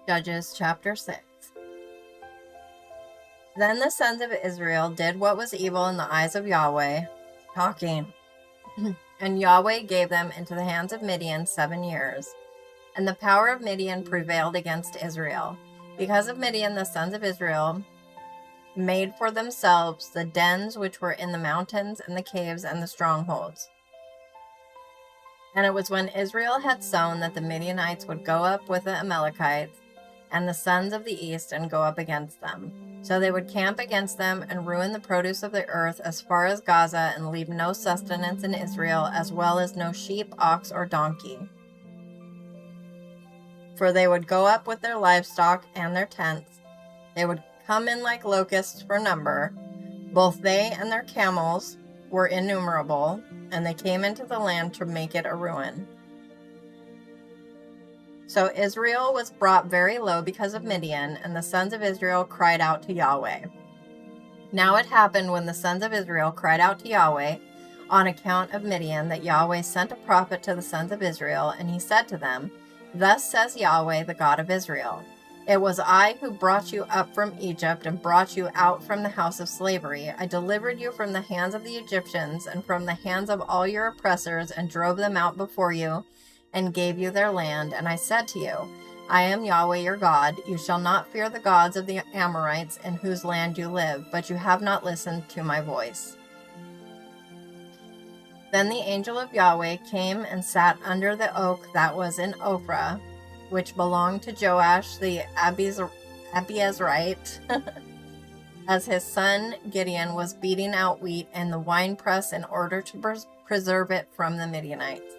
Judges chapter 6. Then the sons of Israel did what was evil in the eyes of Yahweh, talking. And Yahweh gave them into the hands of Midian 7 years. And the power of Midian prevailed against Israel. Because of Midian, the sons of Israel made for themselves the dens which were in the mountains and the caves and the strongholds. And it was when Israel had sown that the Midianites would go up with the Amalekites and the sons of the east and go up against them. So they would camp against them and ruin the produce of the earth as far as Gaza and leave no sustenance in Israel, as well as no sheep, ox, or donkey. For they would go up with their livestock and their tents. They would come in like locusts for number. Both they and their camels were innumerable, and they came into the land to make it a ruin. So Israel was brought very low because of Midian, and the sons of Israel cried out to Yahweh. Now it happened when the sons of Israel cried out to Yahweh on account of Midian, that Yahweh sent a prophet to the sons of Israel, and he said to them, Thus says Yahweh, the God of Israel, It was I who brought you up from Egypt and brought you out from the house of slavery. I delivered you from the hands of the Egyptians and from the hands of all your oppressors, and drove them out before you, and gave you their land. And I said to you, I am Yahweh your God. You shall not fear the gods of the Amorites in whose land you live, but you have not listened to my voice. Then the angel of Yahweh came and sat under the oak that was in Ophrah, which belonged to Joash the Abiezrite, as his son Gideon was beating out wheat in the winepress in order to preserve it from the Midianites.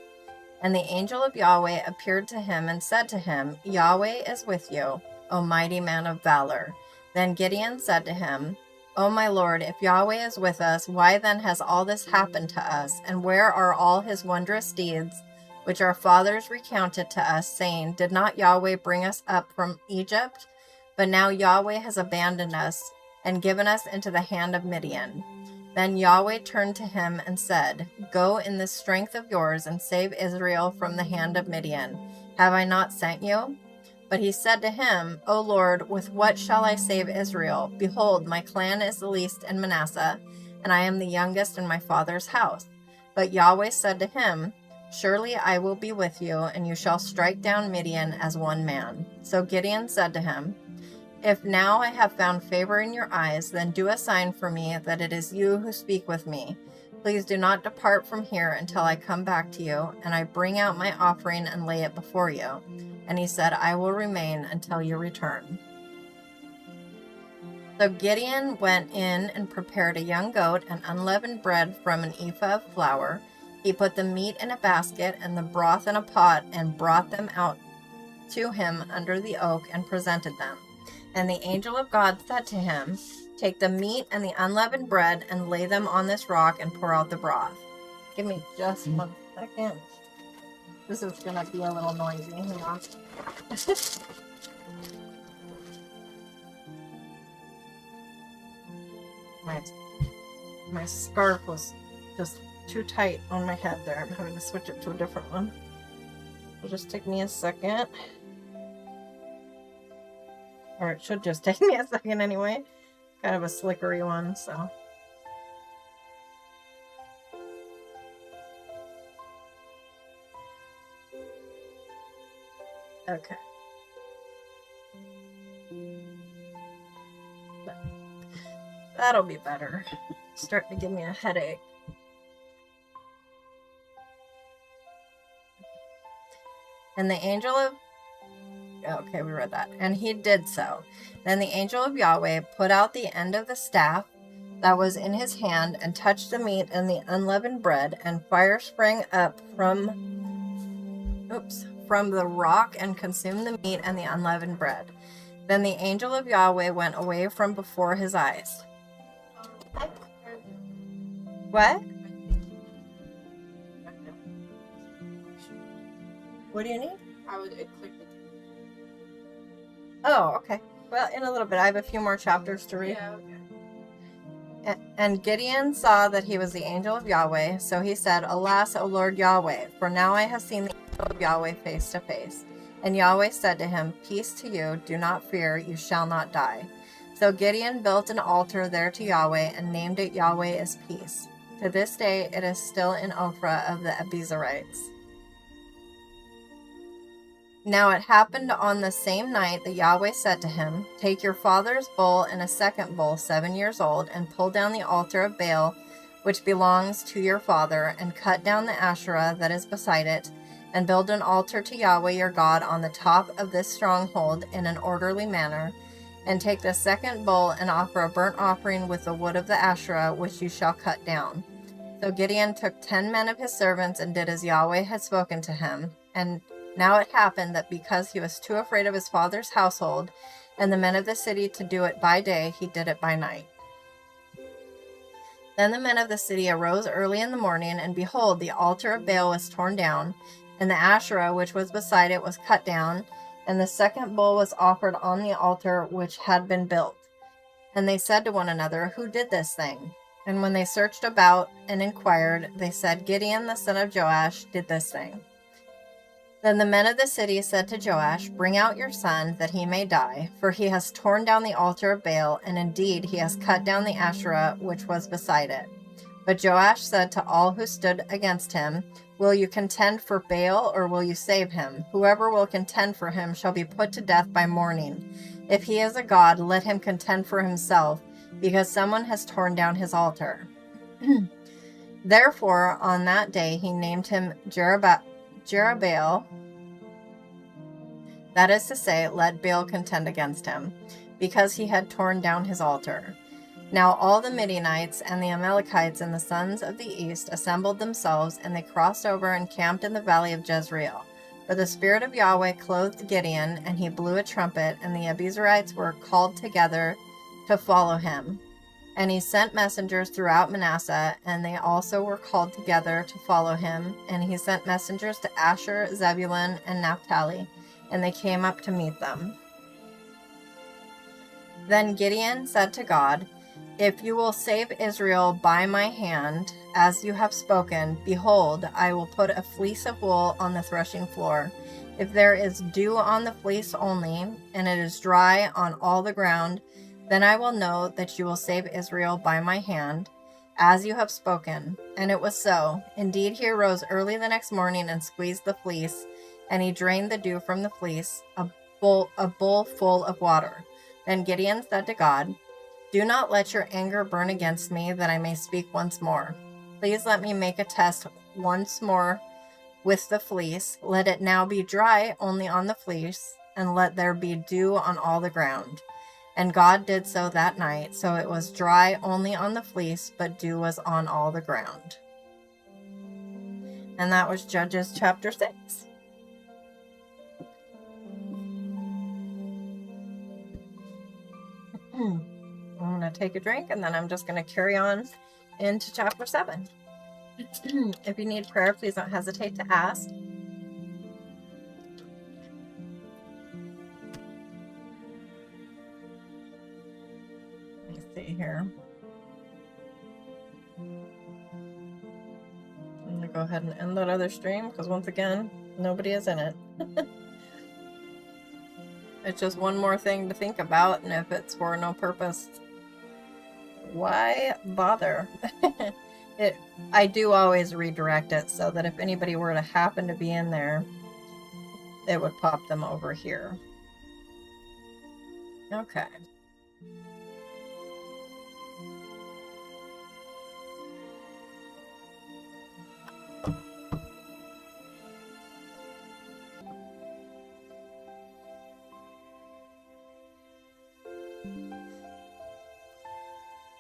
And the angel of Yahweh appeared to him and said to him, Yahweh is with you, O mighty man of valor. Then Gideon said to him, O my Lord, if Yahweh is with us, why then has all this happened to us? And where are all his wondrous deeds, which our fathers recounted to us, saying, Did not Yahweh bring us up from Egypt? But now Yahweh has abandoned us and given us into the hand of Midian. Then Yahweh turned to him and said, Go in this strength of yours and save Israel from the hand of Midian. Have I not sent you? But he said to him, O Lord, with what shall I save Israel? Behold, my clan is the least in Manasseh, and I am the youngest in my father's house. But Yahweh said to him, Surely I will be with you, and you shall strike down Midian as one man. So Gideon said to him, If now I have found favor in your eyes, then do a sign for me that it is you who speak with me. Please do not depart from here until I come back to you, and I bring out my offering and lay it before you. And he said, I will remain until you return. So Gideon went in and prepared a young goat and unleavened bread from an ephah of flour. He put the meat in a basket and the broth in a pot, and brought them out to him under the oak and presented them. And the angel of God said to him, Take the meat and the unleavened bread and lay them on this rock and pour out the broth. Give me just 1 second. This is going to be a little noisy. Hang on. My scarf was just too tight on my head there. I'm having to switch it to a different one. It'll just take me a second. Or it should just take me a second anyway. Kind of a slickery one, so. Okay. That'll be better. It's starting to give me a headache. And the angel of... Okay, we read that. And he did so. Then the angel of Yahweh put out the end of the staff that was in his hand and touched the meat and the unleavened bread, and fire sprang up from the rock and consumed the meat and the unleavened bread. Then the angel of Yahweh went away from before his eyes. What? What do you need? It clicked. Oh, okay. Well, in a little bit. I have a few more chapters to read. Yeah, okay. And Gideon saw that he was the angel of Yahweh, so he said, Alas, O Lord Yahweh, for now I have seen the angel of Yahweh face to face. And Yahweh said to him, Peace to you, do not fear, you shall not die. So Gideon built an altar there to Yahweh and named it Yahweh is Peace. To this day it is still in Ophrah of the Abiezrites. Now it happened on the same night that Yahweh said to him, Take your father's bull and a second bull 7 years old, and pull down the altar of Baal, which belongs to your father, and cut down the Asherah that is beside it, and build an altar to Yahweh your God on the top of this stronghold in an orderly manner. And take the second bull and offer a burnt offering with the wood of the Asherah, which you shall cut down. So Gideon took 10 men of his servants and did as Yahweh had spoken to him. And now it happened that because he was too afraid of his father's household and the men of the city to do it by day, he did it by night. Then the men of the city arose early in the morning, and behold, the altar of Baal was torn down, and the Asherah which was beside it was cut down, and the second bull was offered on the altar which had been built. And they said to one another, Who did this thing? And when they searched about and inquired, they said, Gideon the son of Joash did this thing. Then the men of the city said to Joash, Bring out your son, that he may die, for he has torn down the altar of Baal, and indeed he has cut down the Asherah which was beside it. But Joash said to all who stood against him, Will you contend for Baal, or will you save him? Whoever will contend for him shall be put to death by morning. If he is a god, let him contend for himself, because someone has torn down his altar. Therefore, on that day he named him Jerubbaal, that is to say, let Baal contend against him, because he had torn down his altar. Now all the Midianites and the Amalekites and the sons of the east assembled themselves, and they crossed over and camped in the valley of Jezreel. For the Spirit of Yahweh clothed Gideon, and he blew a trumpet, and the Abiezrites were called together to follow him. And he sent messengers throughout Manasseh, and they also were called together to follow him. And he sent messengers to Asher, Zebulun, and Naphtali, and they came up to meet them. Then Gideon said to God, If you will save Israel by my hand, as you have spoken, behold, I will put a fleece of wool on the threshing floor. If there is dew on the fleece only, and it is dry on all the ground, then I will know that you will save Israel by my hand, as you have spoken. And it was so. Indeed, he arose early the next morning and squeezed the fleece, and he drained the dew from the fleece, a bowl full of water. Then Gideon said to God, Do not let your anger burn against me, that I may speak once more. Please let me make a test once more with the fleece. Let it now be dry only on the fleece, and let there be dew on all the ground. And God did so that night, so it was dry only on the fleece, but dew was on all the ground. And that was Judges chapter 6. I'm going to take a drink, and then I'm just going to carry on into chapter 7. If you need prayer, please don't hesitate to ask. See here. I'm going to go ahead and end that other stream because once again, nobody is in it. It's just one more thing to think about, and if it's for no purpose, why bother? I do always redirect it so that if anybody were to happen to be in there, it would pop them over here. Okay.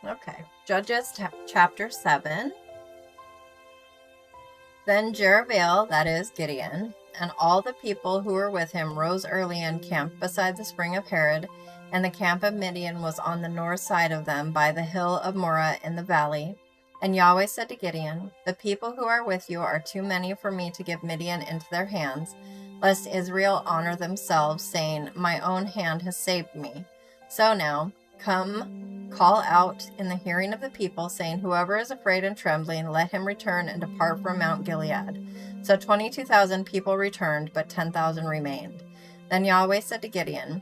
Okay, Judges chapter 7. Then Jerubbaal, that is Gideon, and all the people who were with him rose early and camped beside the spring of Harod, and the camp of Midian was on the north side of them by the hill of Moreh in the valley. And Yahweh said to Gideon, The people who are with you are too many for me to give Midian into their hands, lest Israel honor themselves, saying, My own hand has saved me. So now, come, call out in the hearing of the people, saying, Whoever is afraid and trembling, let him return and depart from Mount Gilead. So 22,000 people returned, but 10,000 remained. Then Yahweh said to Gideon,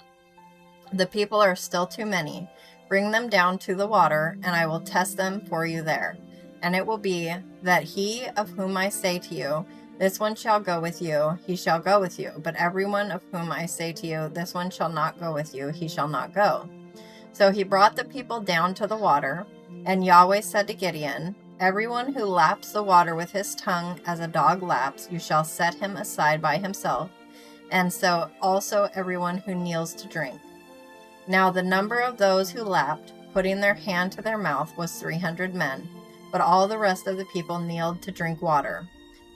"The people are still too many. Bring them down to the water, and I will test them for you there. And it will be that he of whom I say to you, 'This one shall go with you,' he shall go with you. But everyone of whom I say to you, 'This one shall not go with you,' he shall not go." So he brought the people down to the water, and Yahweh said to Gideon, "Everyone who laps the water with his tongue as a dog laps, you shall set him aside by himself, and so also everyone who kneels to drink." Now the number of those who lapped, putting their hand to their mouth, was 300 men, but all the rest of the people kneeled to drink water.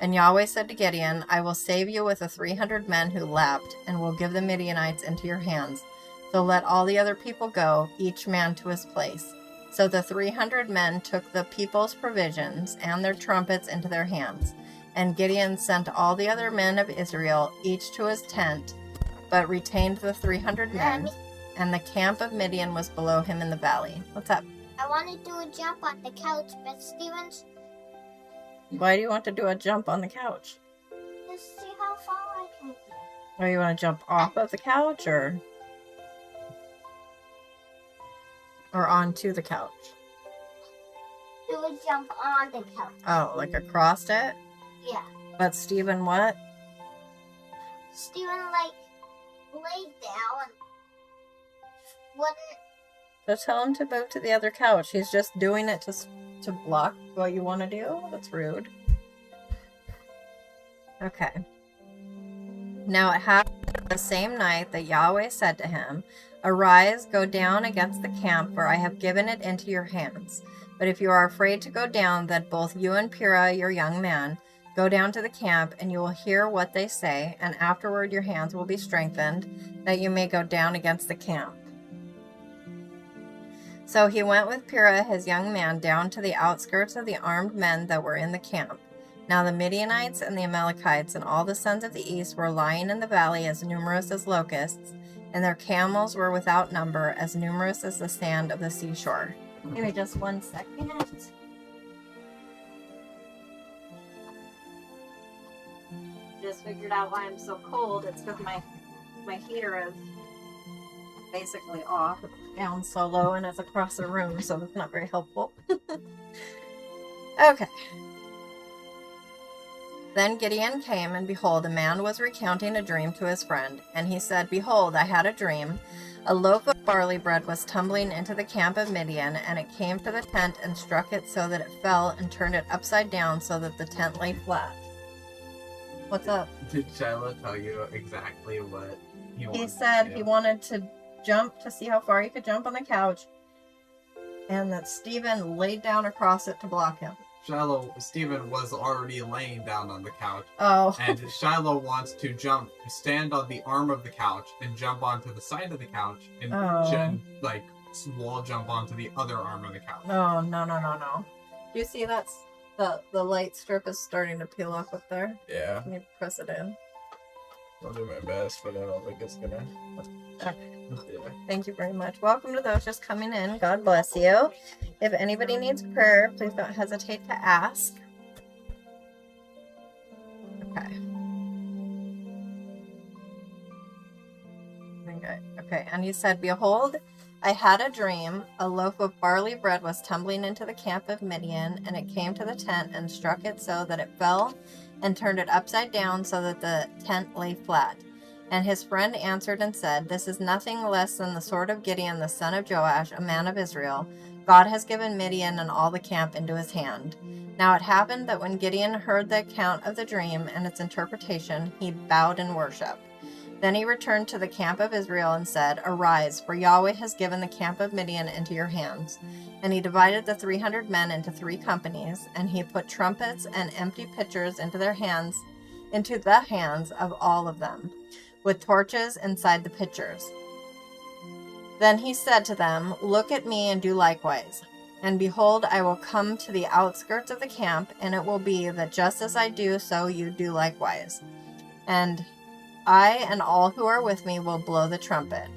And Yahweh said to Gideon, "I will save you with the 300 men who lapped, and will give the Midianites into your hands. So let all the other people go, each man to his place." So the 300 men took the people's provisions and their trumpets into their hands. And Gideon sent all the other men of Israel, each to his tent, but retained the 300 men. And the camp of Midian was below him in the valley. What's up? I want to do a jump on the couch, but Steven's Why do you want to do a jump on the couch? to see how far I can get. Or you want to jump off of the couch or onto the couch? Do a jump on the couch. Oh, like across it? Yeah. But Steven, what? Steven, laid down and wouldn't. Just tell him to move to the other couch. He's just doing it to block what you want to do? That's rude. Okay. Now it happened the same night that Yahweh said to him, "Arise, go down against the camp, for I have given it into your hands. But if you are afraid to go down, then both you and Purah, your young man, go down to the camp, and you will hear what they say, and afterward your hands will be strengthened, that you may go down against the camp." So he went with Purah his young man down to the outskirts of the armed men that were in the camp. Now the Midianites and the Amalekites and all the sons of the east were lying in the valley as numerous as locusts, and their camels were without number, as numerous as the sand of the seashore. Give me just 1 second. Just figured out why I'm so cold. It's because my heater is basically off. It's down so low and it's across the room, so it's not very helpful. Okay. Then Gideon came, and behold, a man was recounting a dream to his friend. And he said, "Behold, I had a dream. A loaf of barley bread was tumbling into the camp of Midian, and it came to the tent and struck it so that it fell, and turned it upside down so that the tent lay flat." What's up? Did Shiloh tell you exactly what he wanted? He said to do? he wanted to jump to see how far he could jump on the couch, and that Stephen laid down across it to block him. Stephen was already laying down on the couch, Oh. and Shiloh wants to stand on the arm of the couch, and jump onto the side of the couch, and wall jump onto the other arm of the couch. Oh, no. Do you see that's the light strip is starting to peel off up there? Yeah, Can you press it in? I'll do my best, but I don't think it's gonna. Okay. Yeah. Thank you very much. Welcome to those just coming in. God bless you. If anybody needs prayer, please don't hesitate to ask. Okay. Okay, and he said, "Behold, I had a dream. A loaf of barley bread was tumbling into the camp of Midian, and it came to the tent and struck it so that it fell, and turned it upside down so that the tent lay flat. And his friend answered and said, 'This is nothing less than the sword of Gideon, the son of Joash, a man of Israel. God has given Midian and all the camp into his hand.' Now it happened that when Gideon heard the account of the dream and its interpretation, he bowed in worship. Then he returned to the camp of Israel and said, 'Arise, for Yahweh has given the camp of Midian into your hands.' And he divided the 300 men into 3 companies, and he put trumpets and empty pitchers into the hands of all of them, with torches inside the pitchers. Then he said to them, 'Look at me and do likewise. And behold, I will come to the outskirts of the camp, and it will be that just as I do, so you do likewise. And I and all who are with me will blow the trumpet.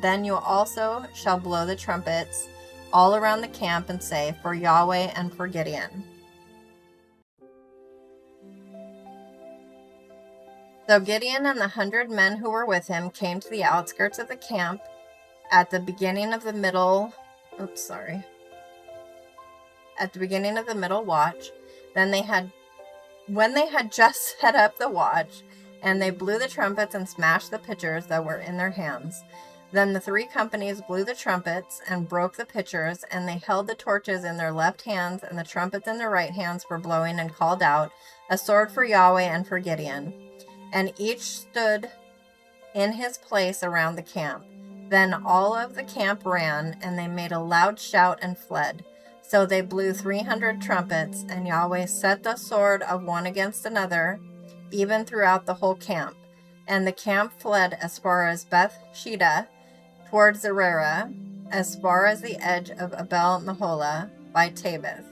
Then you also shall blow the trumpets all around the camp and say, For Yahweh and for Gideon.'" So Gideon and the 100 men who were with him came to the outskirts of the camp at the beginning of the middle watch. When they had just set up the watch, and they blew the trumpets and smashed the pitchers that were in their hands. Then the 3 companies blew the trumpets and broke the pitchers, and they held the torches in their left hands and the trumpets in their right hands for blowing, and called out, "A sword for Yahweh and for Gideon." And each stood in his place around the camp. Then all of the camp ran, and they made a loud shout and fled. So they blew 300 trumpets, and Yahweh set the sword of one against another, even throughout the whole camp. And the camp fled as far as Beth Shedah, towards Zerera, as far as the edge of Abel Meholah by Tabith.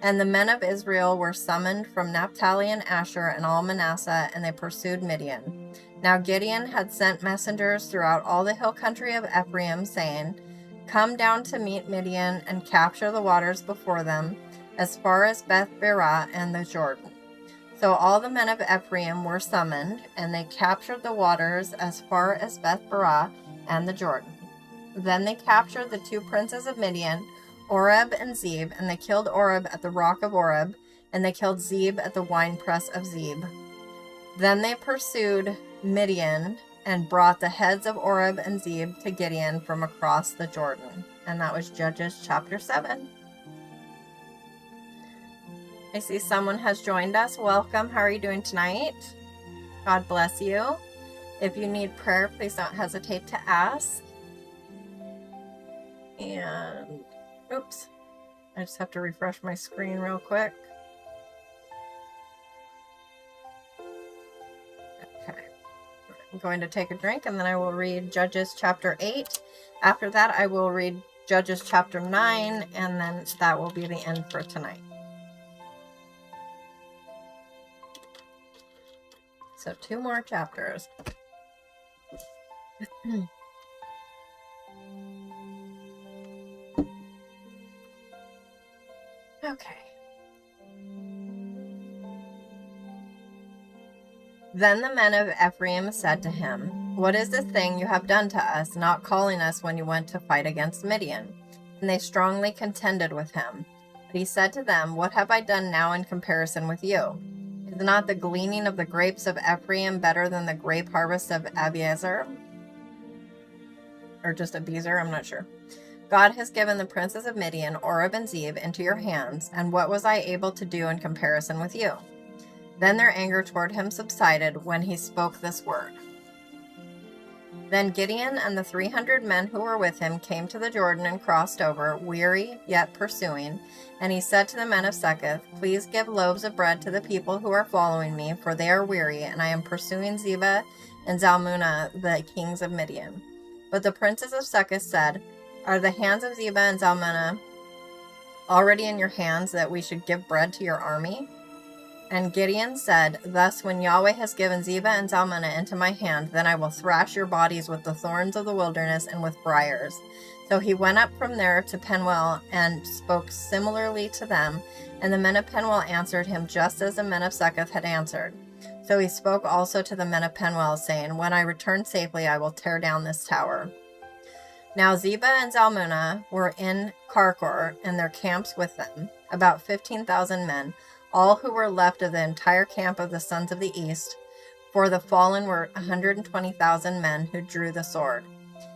And the men of Israel were summoned from Naphtali and Asher and all Manasseh, and they pursued Midian. Now Gideon had sent messengers throughout all the hill country of Ephraim, saying, "Come down to meet Midian and capture the waters before them, as far as Beth Berah and the Jordan." So all the men of Ephraim were summoned, and they captured the waters as far as Beth Berah and the Jordan. Then they captured the 2 princes of Midian, Oreb and Zeb, and they killed Oreb at the rock of Oreb, and they killed Zeb at the winepress of Zeb. Then they pursued Midian and brought the heads of Oreb and Zeb to Gideon from across the Jordan. And that was Judges chapter 7. I see someone has joined us. Welcome. How are you doing tonight? God bless you. If you need prayer, please don't hesitate to ask. And, oops. I just have to refresh my screen real quick. Okay. I'm going to take a drink, and then I will read Judges chapter 8. After that, I will read Judges chapter 9, and then that will be the end for tonight. So 2 more chapters. Okay. Then the men of Ephraim said to him, "What is this thing you have done to us, not calling us when you went to fight against Midian?" And they strongly contended with him. But he said to them, "What have I done now in comparison with you? Is not the gleaning of the grapes of Ephraim better than the grape harvest of Abiezer?" Or just Abiezer, I'm not sure. "God has given the princes of Midian, Oreb and Zeb, into your hands, and what was I able to do in comparison with you?" Then their anger toward him subsided when he spoke this word. Then Gideon and the 300 men who were with him came to the Jordan and crossed over, weary yet pursuing. And he said to the men of Succoth, "Please give loaves of bread to the people who are following me, for they are weary, and I am pursuing Zebah and Zalmunna, the kings of Midian." But the princes of Succoth said, "Are the hands of Zebah and Zalmunna already in your hands, that we should give bread to your army?" And Gideon said, "Thus when Yahweh has given Zebah and Zalmunna into my hand, then I will thrash your bodies with the thorns of the wilderness and with briars." So he went up from there to Penuel and spoke similarly to them, and the men of Penuel answered him just as the men of Succoth had answered. So he spoke also to the men of Penuel, saying, "When I return safely, I will tear down this tower." Now Zebah and Zalmunna were in Karkor, and their camps with them, about 15,000 men, all who were left of the entire camp of the sons of the east, for the fallen were 120,000 men who drew the sword.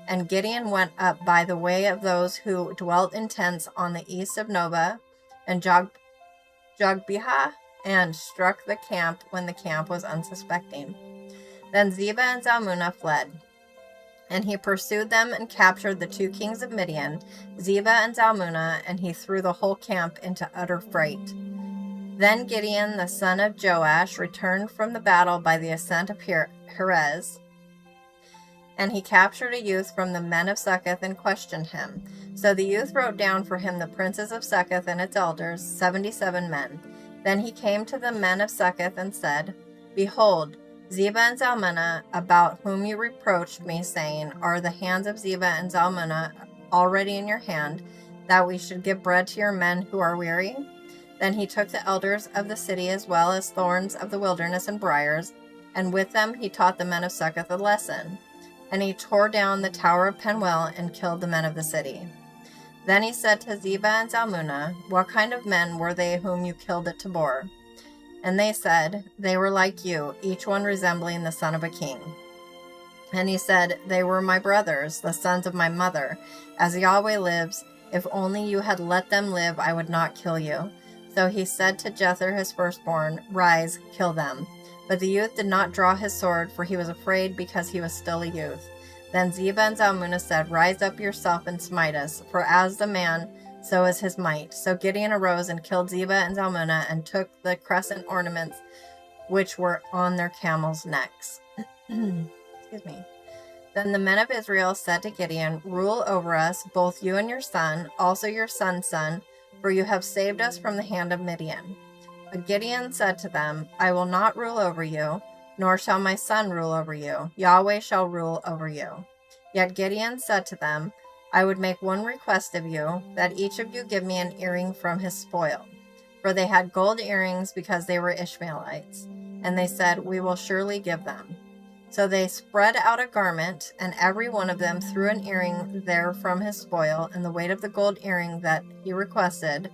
And Gideon went up by the way of those who dwelt in tents on the east of Nobah and Jogbehah, and struck the camp when the camp was unsuspecting. Then Zebah and Zalmunna fled, and he pursued them and captured the 2 kings of Midian, Zebah and Zalmunna, and he threw the whole camp into utter fright. Then Gideon, the son of Joash, returned from the battle by the ascent of Heres, and he captured a youth from the men of Succoth and questioned him. So the youth wrote down for him the princes of Succoth and its elders, 77 men. Then he came to the men of Succoth and said, "Behold, Zebah and Zalmunna, about whom you reproached me, saying, 'Are the hands of Zebah and Zalmunna already in your hand, that we should give bread to your men who are weary?' Then he took the elders of the city as well as thorns of the wilderness and briars, and with them he taught the men of Succoth a lesson. And he tore down the tower of Penuel and killed the men of the city. Then he said to Zebah and Zalmunna, What kind of men were they whom you killed at Tabor? And they said, They were like you, each one resembling the son of a king. And he said, They were my brothers, the sons of my mother. As Yahweh lives, if only you had let them live, I would not kill you. So he said to Jether his firstborn, Rise, kill them. But the youth did not draw his sword, for he was afraid, because he was still a youth. Then Zebah and Zalmunna said, Rise up yourself and smite us, for as the man, so is his might. So Gideon arose and killed Zebah and Zalmunna, and took the crescent ornaments which were on their camels' necks. Excuse me. Then the men of Israel said to Gideon, Rule over us, both you and your son, also your son's son, for you have saved us from the hand of Midian. But Gideon said to them, I will not rule over you, nor shall my son rule over you. Yahweh shall rule over you. Yet Gideon said to them, I would make one request of you, that each of you give me an earring from his spoil. For they had gold earrings because they were Ishmaelites. And they said, We will surely give them. So they spread out a garment, and every one of them threw an earring there from his spoil, and the weight of the gold earrings that he requested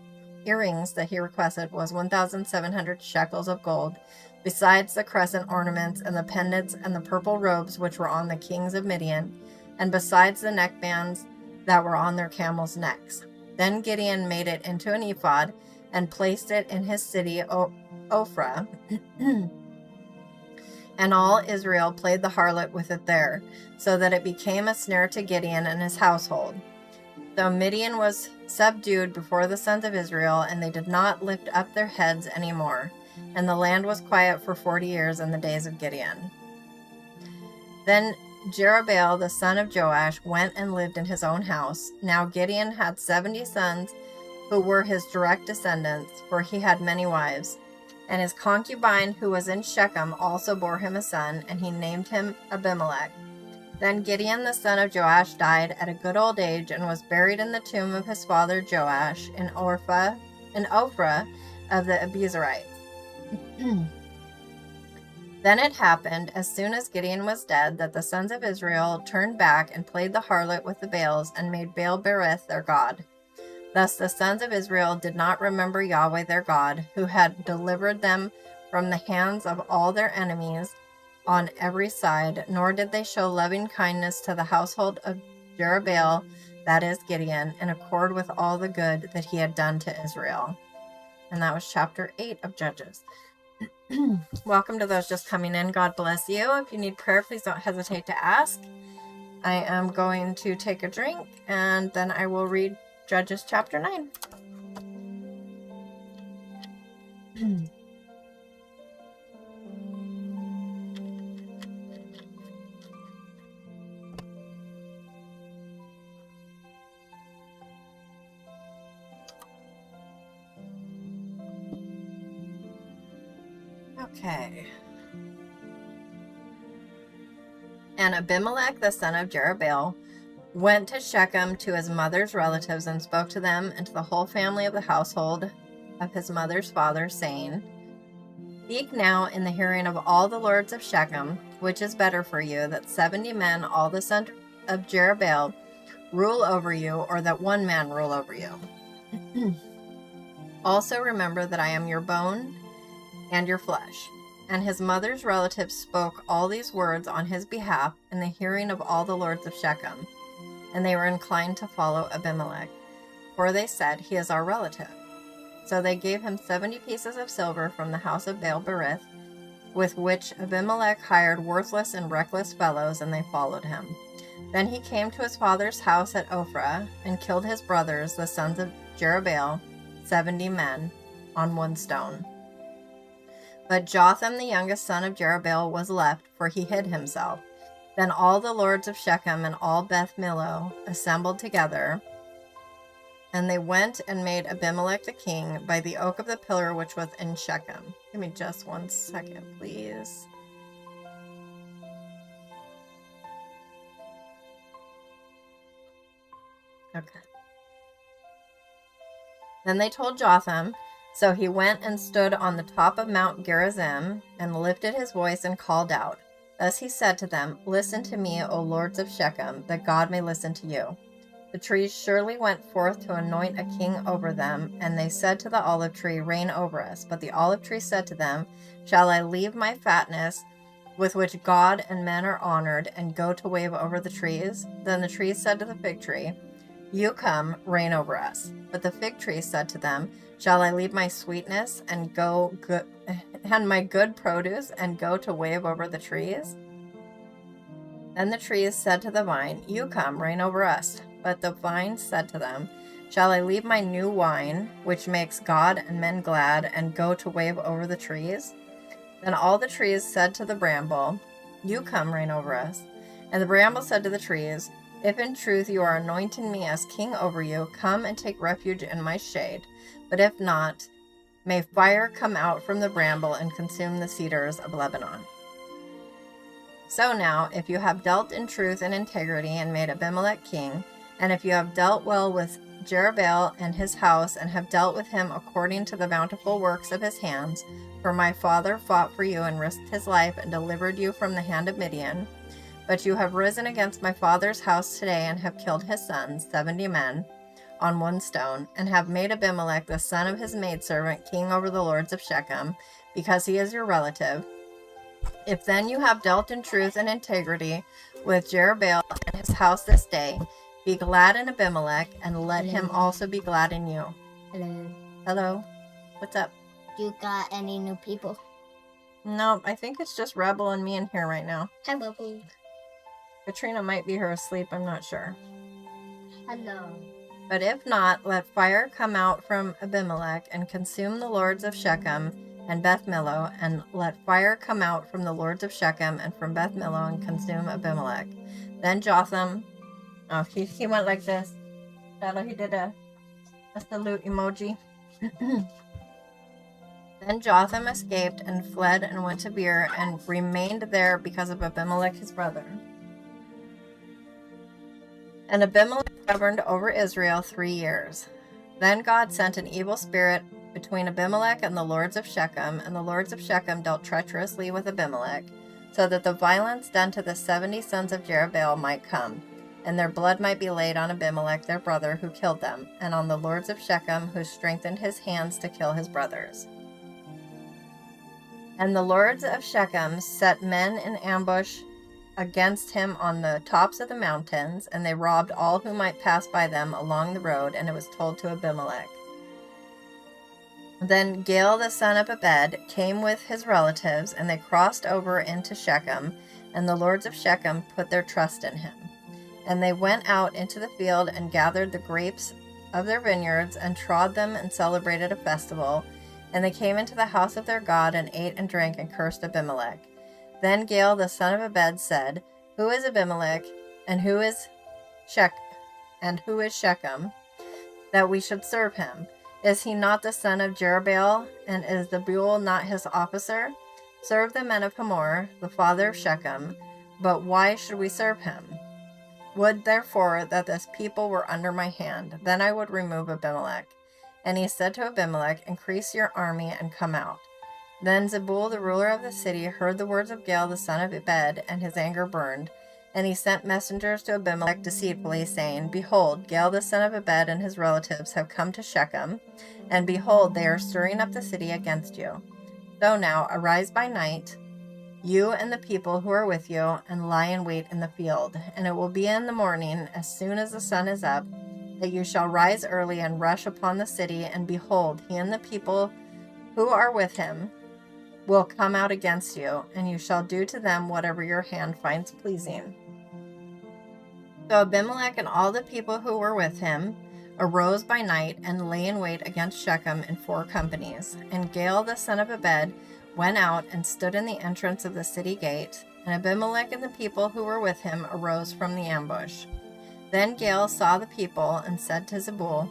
was 1,700 shekels of gold, besides the crescent ornaments and the pendants and the purple robes which were on the kings of Midian, and besides the neckbands that were on their camels' necks. Then Gideon made it into an ephod, and placed it in his city Ophrah. And all Israel played the harlot with it there, so that it became a snare to Gideon and his household. So Midian was subdued before the sons of Israel, and they did not lift up their heads any more. And the land was quiet for 40 years in the days of Gideon. Then Jerubbaal, the son of Joash, went and lived in his own house. Now Gideon had 70 sons who were his direct descendants, for he had many wives. And his concubine, who was in Shechem, also bore him a son, and he named him Abimelech. Then Gideon the son of Joash died at a good old age, and was buried in the tomb of his father Joash in Ophrah of the Abiezrites. Then it happened, as soon as Gideon was dead, that the sons of Israel turned back and played the harlot with the Baals, and made Baal-berith their god. Thus the sons of Israel did not remember Yahweh their God, who had delivered them from the hands of all their enemies on every side, nor did they show loving kindness to the household of Jerubbaal, that is Gideon, in accord with all the good that he had done to Israel. And that was chapter 8 of Judges. Welcome to those just coming in. God bless you. If you need prayer, please don't hesitate to ask. I am going to take a drink, and then I will read Judges chapter 9. Okay. And Abimelech, the son of Jerubbaal, went to Shechem to his mother's relatives and spoke to them and to the whole family of the household of his mother's father, saying, Speak now in the hearing of all the lords of Shechem, which is better for you, that 70 men, all the sons of Jerubbaal, rule over you, or that one man rule over you. Also remember that I am your bone and your flesh. And his mother's relatives spoke all these words on his behalf in the hearing of all the lords of Shechem. And they were inclined to follow Abimelech, for they said, He is our relative. So they gave him 70 pieces of silver from the house of Baal-berith, with which Abimelech hired worthless and reckless fellows, and they followed him. Then he came to his father's house at Ophrah, and killed his brothers, the sons of Jerubbaal, 70 men, on one stone. But Jotham, the youngest son of Jerubbaal, was left, for he hid himself. Then all the lords of Shechem and all Beth Millo assembled together, and they went and made Abimelech the king by the oak of the pillar which was in Shechem. Give me just 1 second, please. Okay. Then they told Jotham, So he went and stood on the top of Mount Gerizim, and lifted his voice and called out. Thus he said to them, Listen to me, O lords of Shechem, that God may listen to you. The trees surely went forth to anoint a king over them, and they said to the olive tree, Reign over us. But the olive tree said to them, Shall I leave my fatness, with which God and men are honored, and go to wave over the trees? Then the trees said to the fig tree, You come, reign over us. But the fig tree said to them, Shall I leave my sweetness and my good produce, and go to wave over the trees? Then the trees said to the vine, You come, reign over us. But the vine said to them, Shall I leave my new wine, which makes God and men glad, and go to wave over the trees? Then all the trees said to the bramble, You come, reign over us. And the bramble said to the trees, If in truth you are anointing me as king over you, come and take refuge in my shade. But if not, may fire come out from the bramble and consume the cedars of Lebanon. So now, if you have dealt in truth and integrity and made Abimelech king, and if you have dealt well with Jerubbaal and his house, and have dealt with him according to the bountiful works of his hands, for my father fought for you and risked his life and delivered you from the hand of Midian, but you have risen against my father's house today and have killed his sons, 70 men, on one stone, and have made Abimelech the son of his maidservant king over the lords of Shechem, because he is your relative. If then you have dealt in truth and integrity with Jerubbaal and his house this day, be glad in Abimelech, and let him also be glad in you. Hello. Hello? What's up? You got any new people? No, I think it's just Rebel and me in here right now. Hi, Bubble. Katrina might be here asleep, I'm not sure. Hello. But if not, let fire come out from Abimelech, and consume the lords of Shechem and Beth Millo, and let fire come out from the lords of Shechem and from Beth Millo, and consume Abimelech. Then Jotham, he went like this. He did a salute emoji. Then Jotham escaped and fled and went to Beer, and remained there because of Abimelech his brother. And Abimelech governed over Israel 3 years. Then God sent an evil spirit between Abimelech and the lords of Shechem, and the lords of Shechem dealt treacherously with Abimelech, so that the violence done to the 70 sons of Jerubbaal might come, and their blood might be laid on Abimelech their brother who killed them, and on the lords of Shechem who strengthened his hands to kill his brothers. And the lords of Shechem set men in ambush against him on the tops of the mountains, and they robbed all who might pass by them along the road, and it was told to Abimelech. Then Gaal the son of Ebed came with his relatives, and they crossed over into Shechem, and the lords of Shechem put their trust in him. And they went out into the field and gathered the grapes of their vineyards, and trod them, and celebrated a festival. And they came into the house of their God, and ate and drank, and cursed Abimelech. Then Gaal the son of Ebed said, Who is Abimelech, and who is Shechem, that we should serve him? Is he not the son of Jerubbaal, and is Zebul not his officer? Serve the men of Hamor, the father of Shechem, but why should we serve him? Would therefore that this people were under my hand, then I would remove Abimelech. And he said to Abimelech, Increase your army and come out. Then Zebul the ruler of the city heard the words of Gaal the son of Ebed, and his anger burned. And he sent messengers to Abimelech deceitfully, saying, Behold, Gaal the son of Ebed and his relatives have come to Shechem, and behold, they are stirring up the city against you. So now arise by night, you and the people who are with you, and lie in wait in the field. And it will be in the morning, as soon as the sun is up, that you shall rise early and rush upon the city, and behold, he and the people who are with him will come out against you, and you shall do to them whatever your hand finds pleasing. So Abimelech and all the people who were with him arose by night, and lay in wait against Shechem in 4 companies. And Gaal the son of Ebed went out and stood in the entrance of the city gate, and Abimelech and the people who were with him arose from the ambush. Then Gaal saw the people, and said to Zebul,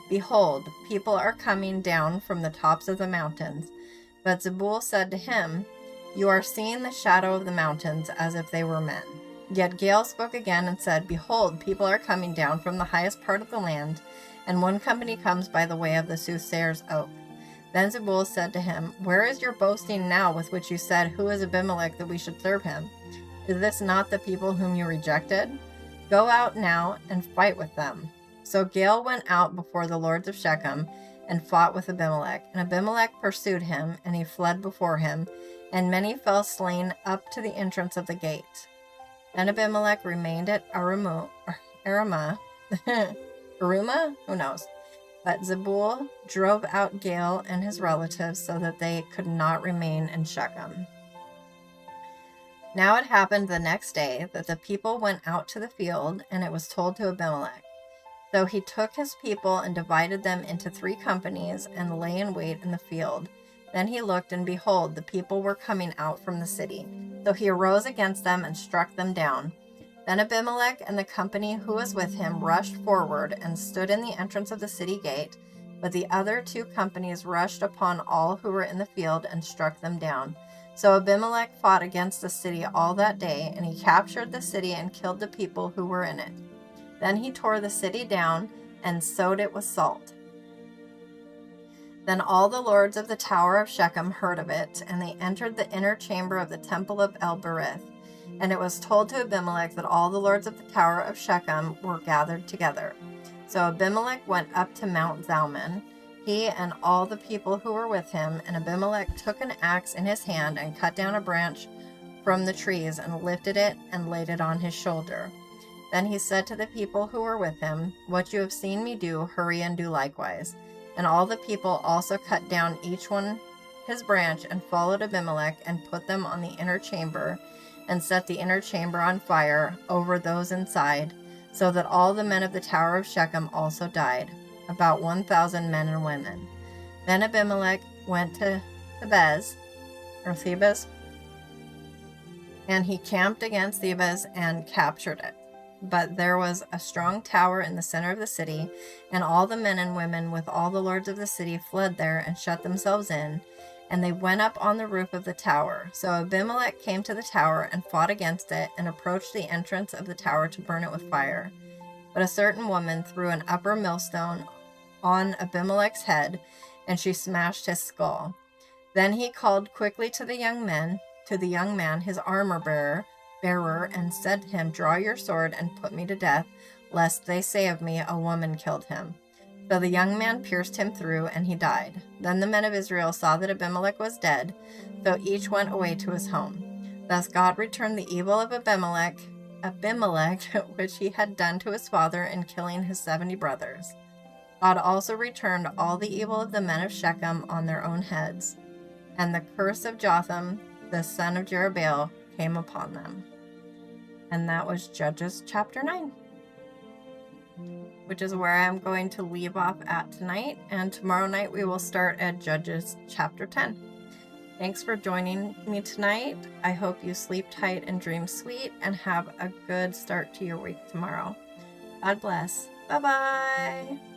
Behold, people are coming down from the tops of the mountains. But Zebul said to him, You are seeing the shadow of the mountains, as if they were men. Yet Gaal spoke again and said, Behold, people are coming down from the highest part of the land, and one company comes by the way of the soothsayer's oak. Then Zebul said to him, Where is your boasting now with which you said, Who is Abimelech that we should serve him? Is this not the people whom you rejected? Go out now and fight with them. So Gaal went out before the lords of Shechem and fought with Abimelech. And Abimelech pursued him, and he fled before him, and many fell slain up to the entrance of the gate. Then Abimelech remained at Arumah, Arumah? Who knows? But Zebul drove out Gaal and his relatives so that they could not remain in Shechem. Now it happened the next day that the people went out to the field, and it was told to Abimelech. So he took his people and divided them into 3 companies and lay in wait in the field. Then he looked, and behold, the people were coming out from the city. So he arose against them and struck them down. Then Abimelech and the company who was with him rushed forward and stood in the entrance of the city gate, but the other 2 companies rushed upon all who were in the field and struck them down. So Abimelech fought against the city all that day, and he captured the city and killed the people who were in it. Then he tore the city down and sowed it with salt. Then all the lords of the tower of Shechem heard of it, and they entered the inner chamber of the temple of El-Berith. And it was told to Abimelech that all the lords of the tower of Shechem were gathered together. So Abimelech went up to Mount Zalmon, he and all the people who were with him, and Abimelech took an axe in his hand and cut down a branch from the trees and lifted it and laid it on his shoulder. Then he said to the people who were with him, What you have seen me do, hurry and do likewise. And all the people also cut down each one his branch and followed Abimelech and put them on the inner chamber and set the inner chamber on fire over those inside, so that all the men of the tower of Shechem also died, about 1,000 men and women. Then Abimelech went to Thebez, and he camped against Thebez and captured it. But there was a strong tower in the center of the city, and all the men and women with all the lords of the city fled there and shut themselves in, and they went up on the roof of the tower. So Abimelech came to the tower and fought against it, and approached the entrance of the tower to burn it with fire. But a certain woman threw an upper millstone on Abimelech's head, and she smashed his skull. Then he called quickly to the young man, his armor bearer, and said to him, Draw your sword and put me to death, lest they say of me, A woman killed him. So the young man pierced him through, and he died. Then the men of Israel saw that Abimelech was dead, so each went away to his home. Thus God returned the evil of Abimelech, which he had done to his father in killing his 70 brothers. God also returned all the evil of the men of Shechem on their own heads, and the curse of Jotham, the son of Jerubbaal, came upon them. And that was Judges chapter 9. Which is where I'm going to leave off at tonight, and tomorrow night we will start at Judges chapter 10. Thanks for joining me tonight. I hope you sleep tight and dream sweet, and have a good start to your week tomorrow. God bless. Bye-bye.